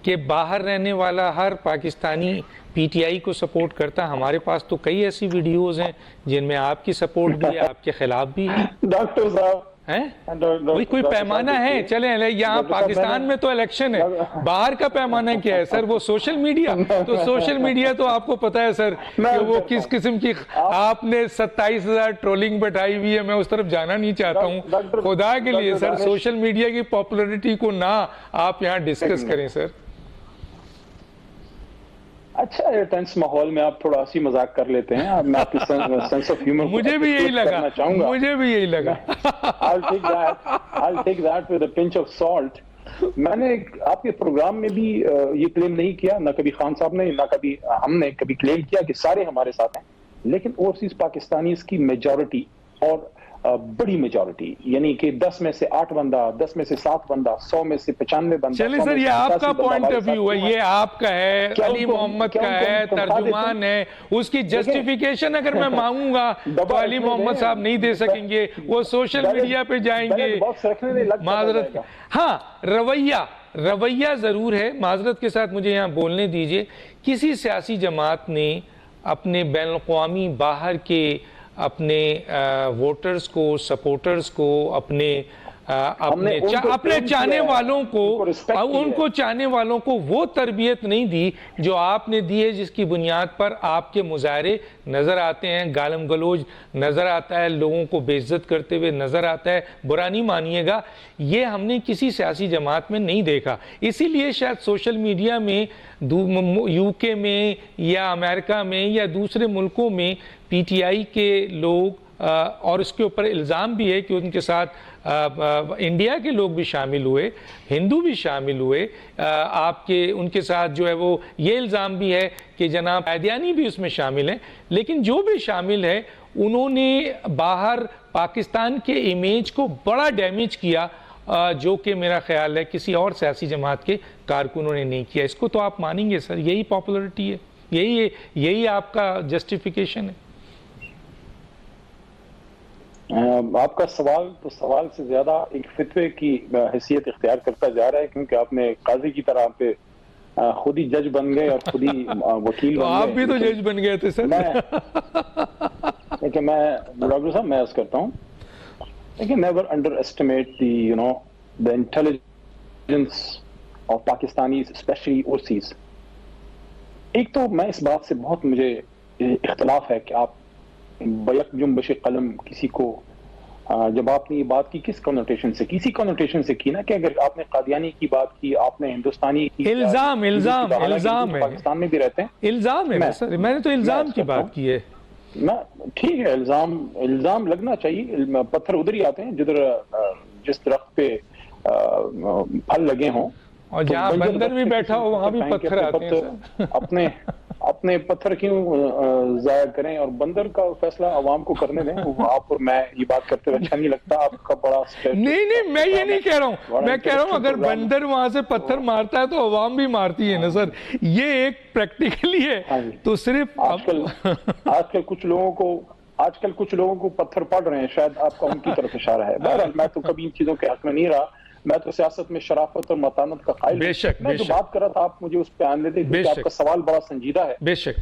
کہ باہر رہنے والا ہر پاکستانی پی ٹی آئی کو سپورٹ کرتا ہے؟ ہمارے پاس تو کئی ایسی ویڈیوز ہیں جن میں آپ کی سپورٹ بھی ہے، آپ کے خلاف بھی ہے۔ ڈاکٹر صاحب کوئی پیمانہ ہے؟ چلیں یہاں پاکستان میں تو الیکشن ہے، باہر کا پیمانہ کیا ہے سر؟ وہ سوشل میڈیا، تو سوشل میڈیا تو آپ کو پتا ہے سر کہ وہ کس قسم کی، آپ نے 27,000 ٹرولنگ بٹھائی ہوئی ہے، میں اس طرف جانا نہیں چاہتا ہوں۔ خدا کے لیے سر سوشل میڈیا کی پاپولرٹی کو نہ آپ یہاں ڈسکس کریں سر۔ اچھا، ٹینس ماحول میں آپ تھوڑا ہنسی مذاق کر لیتے ہیں، میں آپ کی سینس آف ہیومر مجھے بھی یہی لگا، مجھے بھی یہی لگا۔ I'll take that with a pinch of salt۔ میں نے آپ کے پروگرام میں بھی یہ کلیم نہیں کیا، نہ کبھی خان صاحب نے، نہ کبھی ہم نے کبھی کلیم کیا کہ سارے ہمارے ساتھ ہیں، لیکن اوورسیز پاکستانیز کی میجورٹی، اور بڑی میجورٹی، یعنی کہ 10 میں سے 8 بندہ، 10 میں سے 7 بندہ، 100 میں سے 95 بندہ۔ چلیں سر، یہ آپ کا پوائنٹ آف ویو ہے، یہ آپ کا ہے، علی محمد کا ہے، ترجمان ہے، اس کی جسٹیفیکیشن اگر میں مانگوں گا تو علی محمد صاحب نہیں دے سکیں گے، وہ سوشل میڈیا پہ جائیں گے۔ معذرت، ہاں رویہ ضرور ہے، معذرت کے ساتھ مجھے یہاں بولنے دیجئے، کسی سیاسی جماعت نے اپنے بین الاقوامی باہر کے اپنے ووٹرز کو، سپورٹرز کو، اپنے چاہنے والوں کو، ان کو چاہنے والوں کو وہ تربیت نہیں دی جو آپ نے دی ہے، جس کی بنیاد پر آپ کے مظاہرے نظر آتے ہیں، گالم گلوچ نظر آتا ہے، لوگوں کو بے عزت کرتے ہوئے نظر آتا ہے۔ برا نہیں مانیے گا، یہ ہم نے کسی سیاسی جماعت میں نہیں دیکھا۔ اسی لیے شاید سوشل میڈیا میں، یو کے میں یا امریکہ میں یا دوسرے ملکوں میں پی ٹی آئی کے لوگ، اور اس کے اوپر الزام بھی ہے کہ ان کے ساتھ انڈیا کے لوگ بھی شامل ہوئے، ہندو بھی شامل ہوئے، آپ کے ان کے ساتھ جو ہے وہ یہ الزام بھی ہے کہ جناب قادیانی بھی اس میں شامل ہیں، لیکن جو بھی شامل ہے انہوں نے باہر پاکستان کے امیج کو بڑا ڈیمیج کیا، جو کہ میرا خیال ہے کسی اور سیاسی جماعت کے کارکنوں نے نہیں کیا۔ اس کو تو آپ مانیں گے سر، یہی پاپولرٹی ہے، یہی آپ کا جسٹیفیکیشن ہے۔ آپ کا سوال تو سوال سے زیادہ ایک فتوے کی حیثیت اختیار کرتا جا رہا ہے، کیونکہ آپ نے قاضی کی طرح پہ خود ہی جج بن گئے اور خود ہی وکیل بن گئے۔ آپ بھی تو جج بن گئے تھے سر۔ لیکن میں ڈاکٹر صاحب میں عرض کرتا ہوں، لیکن never under estimate the the intelligence of Pakistanis, especially overseas۔ ایک تو میں اس بات سے بہت مجھے اختلاف ہے کہ آپ بیک بش قلم کسی کو، جب آپ نے یہ بات کی کس کنوٹیشن سے، کسی کنوٹیشن سے کی نا، کہ اگر آپ نے قادیانی کی بات کی، آپ نے ہندوستانی کی، الزام ہے، پاکستان میں بھی رہتے ہیں، الزام ہے سر، میں نے تو الزام کی بات کی ہے۔ ٹھیک ہے، الزام لگنا چاہیے، پتھر ادھر ہی آتے ہیں جس درخت پہ پھل لگے ہوں، اور جہاں بندر بھی بیٹھا ہو وہاں بھی پتھر آتے ہیں۔ اپنے پتھر کیوں ضائع کریں, اور بندر کا فیصلہ عوام کو کرنے دیں. آپ اور میں یہ بات کرتے ہوئے اچھا نہیں لگتا, آپ کا بڑا نہیں میں یہ نہیں کہہ رہا ہوں, میں کہہ رہا ہوں اگر بندر وہاں سے پتھر مارتا ہے تو عوام بھی مارتی ہے نا سر, یہ ایک پریکٹیکلی ہے. تو صرف آج کل کچھ لوگوں کو پتھر پڑ رہے ہیں, شاید آپ کا ان کی طرف اشارہ ہے. بہرحال میں تو کبھی ان چیزوں کے حق میں نہیں رہا, میں تو سیاست میں شرافت اور متانت کا قائل ہوں. میں جو بات کر رہا تھا آپ مجھے اس پہ آنے دیں, کیونکہ آپ کا سوال بڑا سنجیدہ ہے. بے شک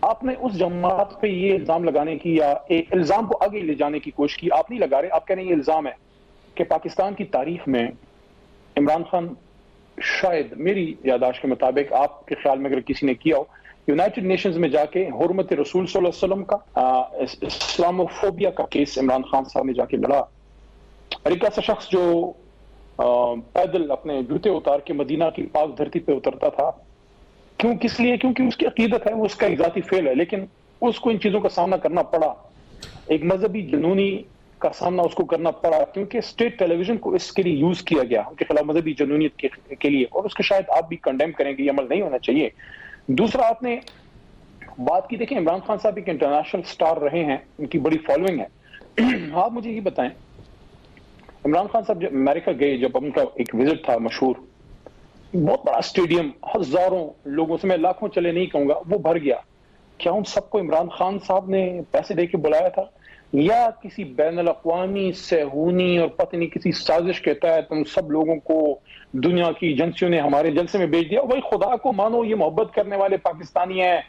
آپ نے اس جماعت پہ یہ الزام لگانے کی یا ایک الزام کو آگے لے جانے کی کوشش کی. آپ نہیں لگا رہے, آپ کہہ رہے ہیں یہ الزام ہے کہ پاکستان کی تاریخ میں عمران خان, شاید میری یادداشت کے مطابق, آپ کے خیال میں اگر کسی نے کیا ہو, یونائٹڈ نیشنز میں جا کے حرمت رسول صلی اللہ علیہ وسلم کا, اسلاموفوبیا کا کیس عمران خان صاحب نے جا کے لڑا. اور ایک ایسا شخص جو پیدل اپنے جوتے اتار کے مدینہ کی پاک دھرتی پہ اترتا تھا, کیوں, کس لیے؟ کیونکہ اس کی عقیدت ہے, وہ اس کا ایک ذاتی فعل ہے, لیکن اس کو ان چیزوں کا سامنا کرنا پڑا. ایک مذہبی جنونی کا سامنا اس کو کرنا پڑا, کیونکہ اسٹیٹ ٹیلی ویژن کو اس کے لیے یوز کیا گیا ان کے خلاف, مذہبی جنونیت کے لیے, اور اس کے شاید آپ بھی کنڈیم کریں گے, یہ عمل نہیں ہونا چاہیے. دوسرا, آپ نے بات کی, دیکھیں عمران خان صاحب ایک انٹرنیشنل سٹار رہے ہیں, ان کی بڑی فالوئنگ ہے. آپ مجھے یہ بتائیں, عمران خان صاحب جب امریکہ گئے, جب ان کا ایک وزٹ تھا مشہور, بہت بڑا اسٹیڈیم, ہزاروں لوگوں سے, میں لاکھوں چلے نہیں کہوں گا, وہ بھر گیا. کیا ان سب کو عمران خان صاحب نے پیسے دے کے بلایا تھا, یا کسی بین الاقوامی صہیونی اور پتہ نہیں کسی سازش کے تحت ان سب لوگوں کو دنیا کی ایجنسیوں نے ہمارے جلسے میں بھیج دیا؟ بھائی خدا کو مانو, یہ محبت کرنے والے پاکستانی ہیں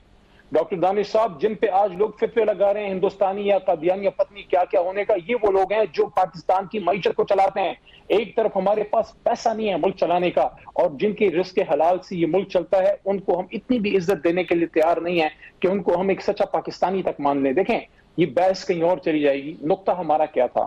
ڈاکٹر دانش صاحب, جن پہ آج لوگ فتوے لگا رہے ہیں ہندوستانی یا قادیانی یا پتنی کیا کیا ہونے کا, یہ وہ لوگ ہیں جو پاکستان کی معیشت کو چلاتے ہیں. ایک طرف ہمارے پاس پیسہ نہیں ہے ملک چلانے کا, اور جن کے رزق حلال سے یہ ملک چلتا ہے, ان کو ہم اتنی بھی عزت دینے کے لیے تیار نہیں ہیں کہ ان کو ہم ایک سچا پاکستانی تک مان لیں. دیکھیں یہ بحث کہیں اور چلی جائے گی. نقطہ ہمارا کیا تھا؟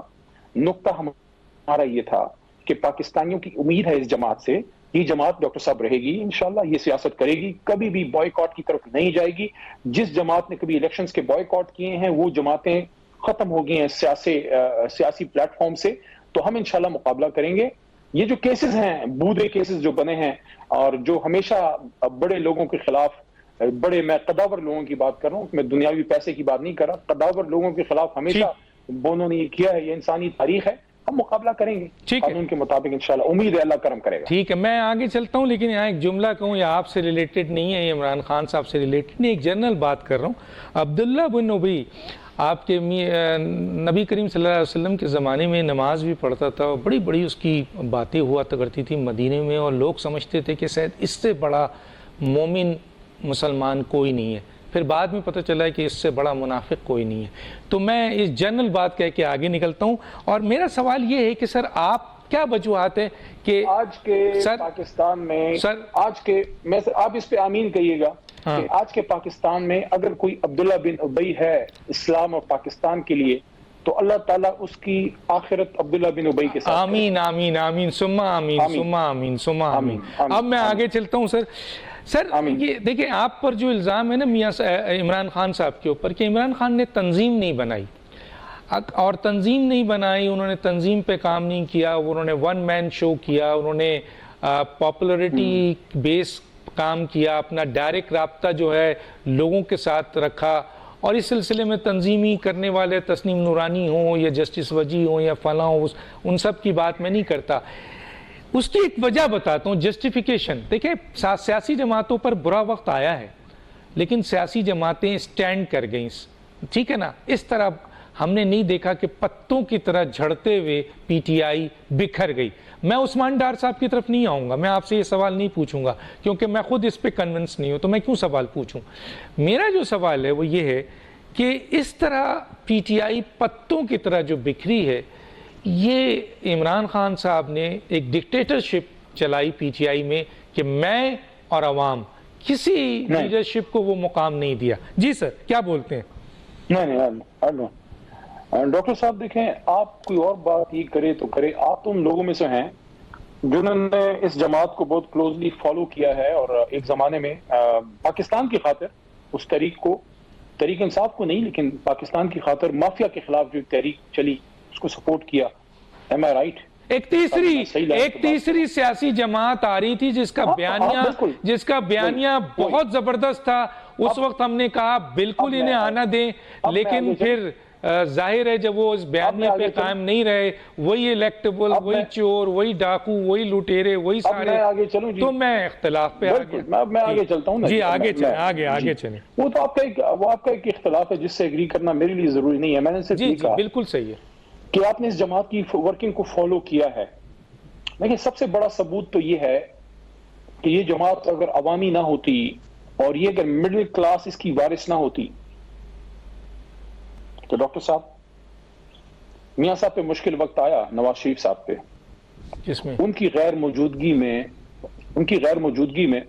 نقطہ ہمارا یہ تھا کہ پاکستانیوں کی امید ہے اس جماعت سے, یہ جماعت ڈاکٹر صاحب رہے گی انشاءاللہ, یہ سیاست کرے گی, کبھی بھی بوائیکاٹ کی طرف نہیں جائے گی. جس جماعت نے کبھی الیکشنز کے بوائیکاٹ کیے ہیں وہ جماعتیں ختم ہو گئی ہیں سیاسی پلیٹ فارم سے, تو ہم انشاءاللہ مقابلہ کریں گے. یہ جو کیسز ہیں, بودے کیسز جو بنے ہیں, اور جو ہمیشہ بڑے لوگوں کے خلاف, بڑے, میں قداور لوگوں کی بات کر رہا ہوں, میں دنیاوی پیسے کی بات نہیں کر رہا, قداور لوگوں کے خلاف ہمیشہ بونوں نے یہ کیا ہے, یہ انسانی تاریخ ہے. ہم مقابلہ کریں گے قانون کے مطابق انشاءاللہ, امید ہے اللہ کرم کرے گا. ٹھیک ہے, میں آگے چلتا ہوں, لیکن یہاں ایک جملہ کہوں, یہ آپ سے ریلیٹڈ نہیں ہے, یہ عمران خان صاحب سے ریلیٹڈ نہیں, ایک جنرل بات کر رہا ہوں. عبداللہ بن ابی آپ کے نبی کریم صلی اللہ علیہ وسلم کے زمانے میں نماز بھی پڑھتا تھا, اور بڑی بڑی اس کی باتیں ہوا کرتی تھی مدینے میں, اور لوگ سمجھتے تھے کہ شاید اس سے بڑا مومن مسلمان کوئی نہیں ہے. پھر بعد میں پتہ چلا ہے کہ اس سے بڑا منافق کوئی نہیں ہے. تو میں اس جنرل بات کہہ کے آگے نکلتا ہوں, اور میرا سوال یہ ہے کہ سر آپ کیا وجوہات ہے کہ آج کے پاکستان میں, آپ اس پہ آمین کہیے گا, کہ آج کے پاکستان میں اگر کوئی عبداللہ بن ابی ہے اسلام اور پاکستان کے لیے, تو اللہ تعالیٰ اس کی آخرت عبداللہ بن ابی کے ساتھ. آمین آمین آمین ثم آمین ثم آمین ثم آمین. اب میں آگے چلتا ہوں سر, یہ دیکھیں آپ پر جو الزام ہے نا میاں عمران خان صاحب کے اوپر, کہ عمران خان نے تنظیم نہیں بنائی, اور تنظیم نہیں بنائی, انہوں نے تنظیم پہ کام نہیں کیا, انہوں نے ون مین شو کیا, انہوں نے پاپولرٹی بیس کام کیا, اپنا ڈائریکٹ رابطہ جو ہے لوگوں کے ساتھ رکھا, اور اس سلسلے میں تنظیمی کرنے والے تسنیم نورانی ہوں یا جسٹس وجی ہوں یا فلاں ہوں, ان سب کی بات میں نہیں کرتا. اس کی ایک وجہ بتاتا ہوں, جسٹیفیکیشن. دیکھیں سیاسی جماعتوں پر برا وقت آیا ہے, لیکن سیاسی جماعتیں سٹینڈ کر گئیں, ٹھیک ہے نا. اس طرح ہم نے نہیں دیکھا کہ پتوں کی طرح جھڑتے ہوئے پی ٹی آئی بکھر گئی. میں عثمان ڈار صاحب کی طرف نہیں آؤں گا, میں آپ سے یہ سوال نہیں پوچھوں گا, کیونکہ میں خود اس پہ کنونس نہیں ہوں, تو میں کیوں سوال پوچھوں. میرا جو سوال ہے وہ یہ ہے کہ اس طرح پی ٹی آئی پتوں کی طرح جو بکھری ہے, یہ عمران خان صاحب نے ایک ڈکٹیٹرشپ چلائی پی ٹی آئی میں, کہ میں اور عوام, کسی لیڈرشپ کو وہ مقام نہیں دیا. جی سر کیا بولتے ہیں؟ نہیں ڈاکٹر صاحب دیکھیں, آپ کوئی اور بات یہ کرے تو کرے, آپ تو ان لوگوں میں سے ہیں جنہوں نے اس جماعت کو بہت کلوزلی فالو کیا ہے, اور ایک زمانے میں پاکستان کی خاطر اس تحریک کو, تحریک انصاف کو نہیں لیکن پاکستان کی خاطر مافیا کے خلاف جو تحریک چلی اس کو سپورٹ کیا. ایم آئی رائٹ؟ ایک تیسری سیاسی جماعت آ رہی تھی جس کا بیانیہ بہت زبردست تھا. اس وقت ہم نے کہا بالکل انہیں آنا دیں, لیکن پھر ظاہر ہے جب وہ اس بیانیہ پہ قائم نہیں رہے, وہی الیکٹیبل, وہی چور, وہی ڈاکو, وہی لوٹیرے, وہی سارے, تو میں اختلاف پہ آ گیا. میں آگے چلتا ہوں. جی آگے چلیں. وہ تو آپ کا ایک اختلاف ہے جس سے ایگری کرنا میرے لیے ضروری نہیں ہے. میں نے صرف یہ کہا بالکل صحیح ہے کہ آپ نے اس جماعت کی ورکنگ کو فالو کیا ہے. لیکن سب سے بڑا ثبوت تو یہ ہے کہ یہ جماعت اگر عوامی نہ ہوتی اور یہ اگر مڈل کلاس اس کی وارث نہ ہوتی تو ڈاکٹر صاحب, میاں صاحب پہ مشکل وقت آیا, نواز شریف صاحب پہ, ان کی غیر موجودگی میں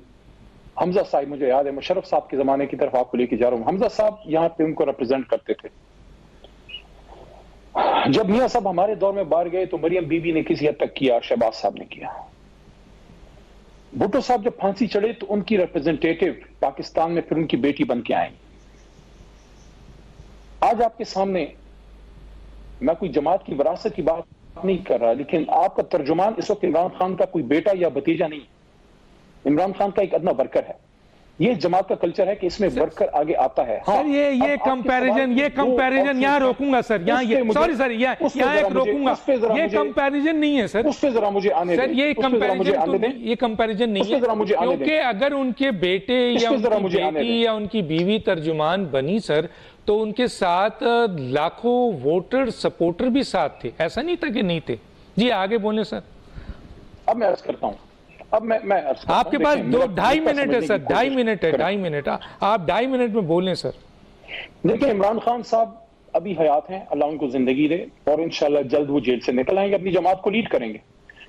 حمزہ صاحب, مجھے یاد ہے مشرف صاحب کے زمانے کی طرف آپ کو لے کے جا رہا ہوں, حمزہ صاحب یہاں پہ ان کو ریپرزینٹ کرتے تھے. جب میاں صاحب ہمارے دور میں باہر گئے تو مریم بی بی نے کسی حد تک کیا, شہباز صاحب نے کیا. بھٹو صاحب جب پھانسی چڑھے تو ان کی ریپرزینٹیٹو پاکستان میں پھر ان کی بیٹی بن کے آئیں. آج آپ کے سامنے میں کوئی جماعت کی وراثت کی بات نہیں کر رہا, لیکن آپ کا ترجمان اس وقت عمران خان کا کوئی بیٹا یا بھتیجا نہیں, عمران خان کا ایک ادنا ورکر ہے. یہ جماعت کا کلچر ہے کہ اس میں ورکر آگے آتا ہے. سر یہ کمپیریزن یہاں روکوں گا سر, یہاں ایک روکوں گا, یہ کمپیریزن نہیں ہے سر, اس پہ ذرا مجھے آنے دیں. یہ کمپیریزن نہیں ہے, کیونکہ اگر ان کے بیٹے یا ان کی بیٹی یا ان کی بیوی ترجمان بنی سر, تو ان کے ساتھ لاکھوں ووٹر سپورٹر بھی ساتھ تھے, ایسا نہیں تھا کہ نہیں تھے. جی آگے بولیں سر. اب میں عرض کرتا ہوں, آپ کے پاس 2.5 منٹ ہے سر, 2.5 منٹ ہے, 2.5 منٹ, آپ 2.5 منٹ میں بولیں سر. دیکھیں عمران خان صاحب ابھی حیات ہیں, اللہ ان کو زندگی دے, اور انشاءاللہ جلد وہ جیل سے نکل آئیں گے, اپنی جماعت کو لیڈ کریں گے.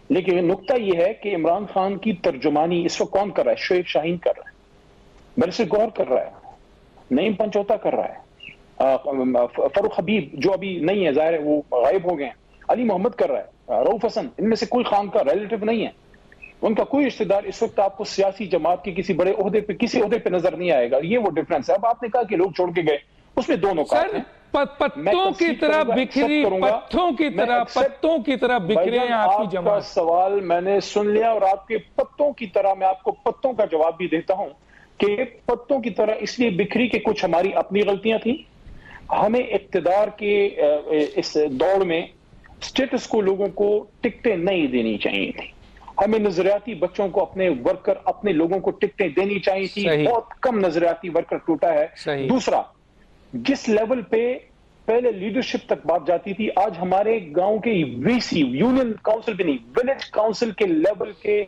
لیکن نقطہ یہ ہے کہ عمران خان کی ترجمانی اس وقت کون کر رہا ہے؟ شعیب شاہین کر رہا ہے, برسر گوہر کر رہا ہے, نعیم پنچوتا کر رہا ہے, فاروق حبیب جو ابھی نہیں ہے, ظاہر ہے وہ غائب ہو گئے ہیں, علی محمد کر رہا ہے, رؤف حسن, ان میں سے کوئی خان کا ریلیٹو نہیں ہے. ان کا کوئی رشتہ دار اس وقت آپ کو سیاسی جماعت کے کسی بڑے عہدے پہ نظر نہیں آئے گا. یہ وہ ڈیفرنس ہے. اب آپ نے کہا کہ لوگ چھوڑ کے گئے, اس میں دونوں کا پتوں کی طرح بکھری, پتوں کی طرح بکھرے ہیں آپ کی جماعت. سوال میں نے سن لیا, اور آپ کے پتوں کی طرح میں آپ کو پتوں کا جواب بھی دیتا ہوں کہ پتوں کی طرح اس لیے بکھری کہ کچھ ہماری اپنی غلطیاں تھیں. ہمیں اقتدار کے اس دوڑ میں سٹیٹس کو لوگوں کو ٹکٹیں نہیں دینی چاہیے تھی. ہمیں نظریاتی بچوں کو, اپنے ورکر, اپنے لوگوں کو ٹکٹیں دینی چاہیے تھی. بہت کم نظریاتی ورکر ٹوٹا ہے. دوسرا, جس لیول پہ پہلے لیڈرشپ تک بات جاتی تھی, آج ہمارے گاؤں کے وی سی, یونین کاؤنسل بھی نہیں, ولیج کاؤنسل کے لیول کے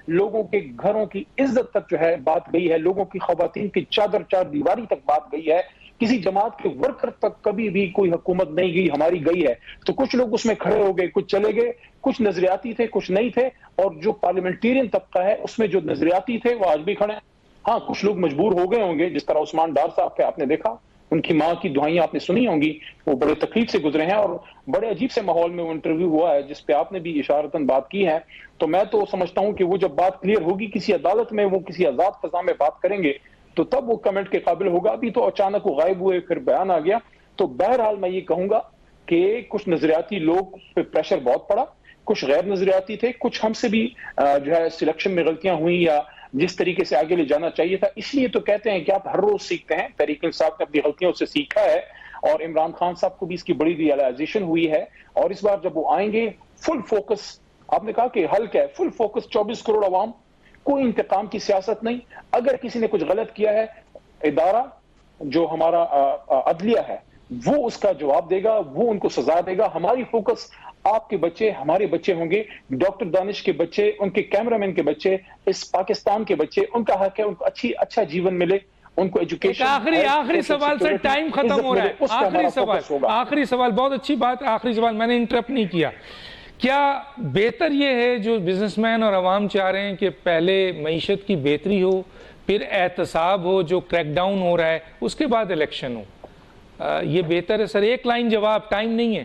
لوگوں کے گھروں کی عزت تک جو ہے بات گئی ہے, لوگوں کی خواتین کی چار دیواری تک بات گئی ہے. کسی جماعت کے ورکر تک کبھی بھی کوئی حکومت نہیں گئی, ہماری گئی ہے. تو کچھ لوگ اس میں کھڑے ہو گئے, کچھ چلے گئے, کچھ نظریاتی تھے, کچھ نہیں تھے. اور جو پارلیمنٹیرین طبقہ ہے اس میں جو نظریاتی تھے وہ آج بھی کھڑے ہیں. ہاں کچھ لوگ مجبور ہو گئے ہوں گے, جس طرح عثمان ڈار صاحب کے آپ نے دیکھا, ان کی ماں کی دعائیں آپ نے سنی ہوں گی, وہ بڑے تکلیف سے گزرے ہیں, اور بڑے عجیب سے ماحول میں وہ انٹرویو ہوا ہے جس پہ آپ نے بھی اشارتاً بات کی ہے. تو میں تو سمجھتا ہوں کہ وہ جب بات کلیئر ہوگی کسی عدالت میں, وہ کسی آزاد فضا میں بات کریں گے, تو تب وہ کمنٹ کے قابل ہوگا. ابھی تو اچانک وہ غائب ہوئے, پھر بیان آ گیا. تو بہرحال میں یہ کہوں گا کہ کچھ نظریاتی لوگ پہ پریشر بہت پڑا, کچھ غیر نظریاتی تھے, کچھ ہم سے بھی جو ہے سلیکشن میں غلطیاں ہوئیں یا جس طریقے سے آگے لے جانا چاہیے تھا. اس لیے تو کہتے ہیں کہ آپ ہر روز سیکھتے ہیں. تحریک انصاف نے اپنی غلطیوں سے سیکھا ہے, اور عمران خان صاحب کو بھی اس کی بڑی ریئلائزیشن ہوئی ہے. اور اس بار جب وہ آئیں گے, فل فوکس, آپ نے کہا کہ حل کیا ہے, فل فوکس 24 کروڑ عوام, کوئی انتقام کی سیاست نہیں. اگر کسی نے کچھ غلط کیا ہے, ادارہ جو ہمارا عدلیہ ہے وہ اس کا جواب دے گا, وہ ان کو سزا دے گا. ہماری فوکس آپ کے بچے, ہمارے بچے ہوں گے, ڈاکٹر دانش کے بچے, ان کے کیمرامین کے بچے, اس پاکستان کے بچے, ان کا حق ہے ان کو اچھا جیون ملے, ان کو ایجوکیشن. آخری سوال سے ٹائم ختم ہو رہا ہے. آخری سوال, بہت اچھی بات, آخری سوال, میں نے انٹرپٹ نہیں کیا. کیا بہتر یہ ہے جو بزنس مین اور عوام چاہ رہے ہیں کہ پہلے معیشت کی بہتری ہو, پھر احتساب ہو جو کریک ڈاؤن ہو رہا ہے, اس کے بعد الیکشن ہو, یہ بہتر ہے سر؟ ایک لائن جواب, ٹائم نہیں ہے.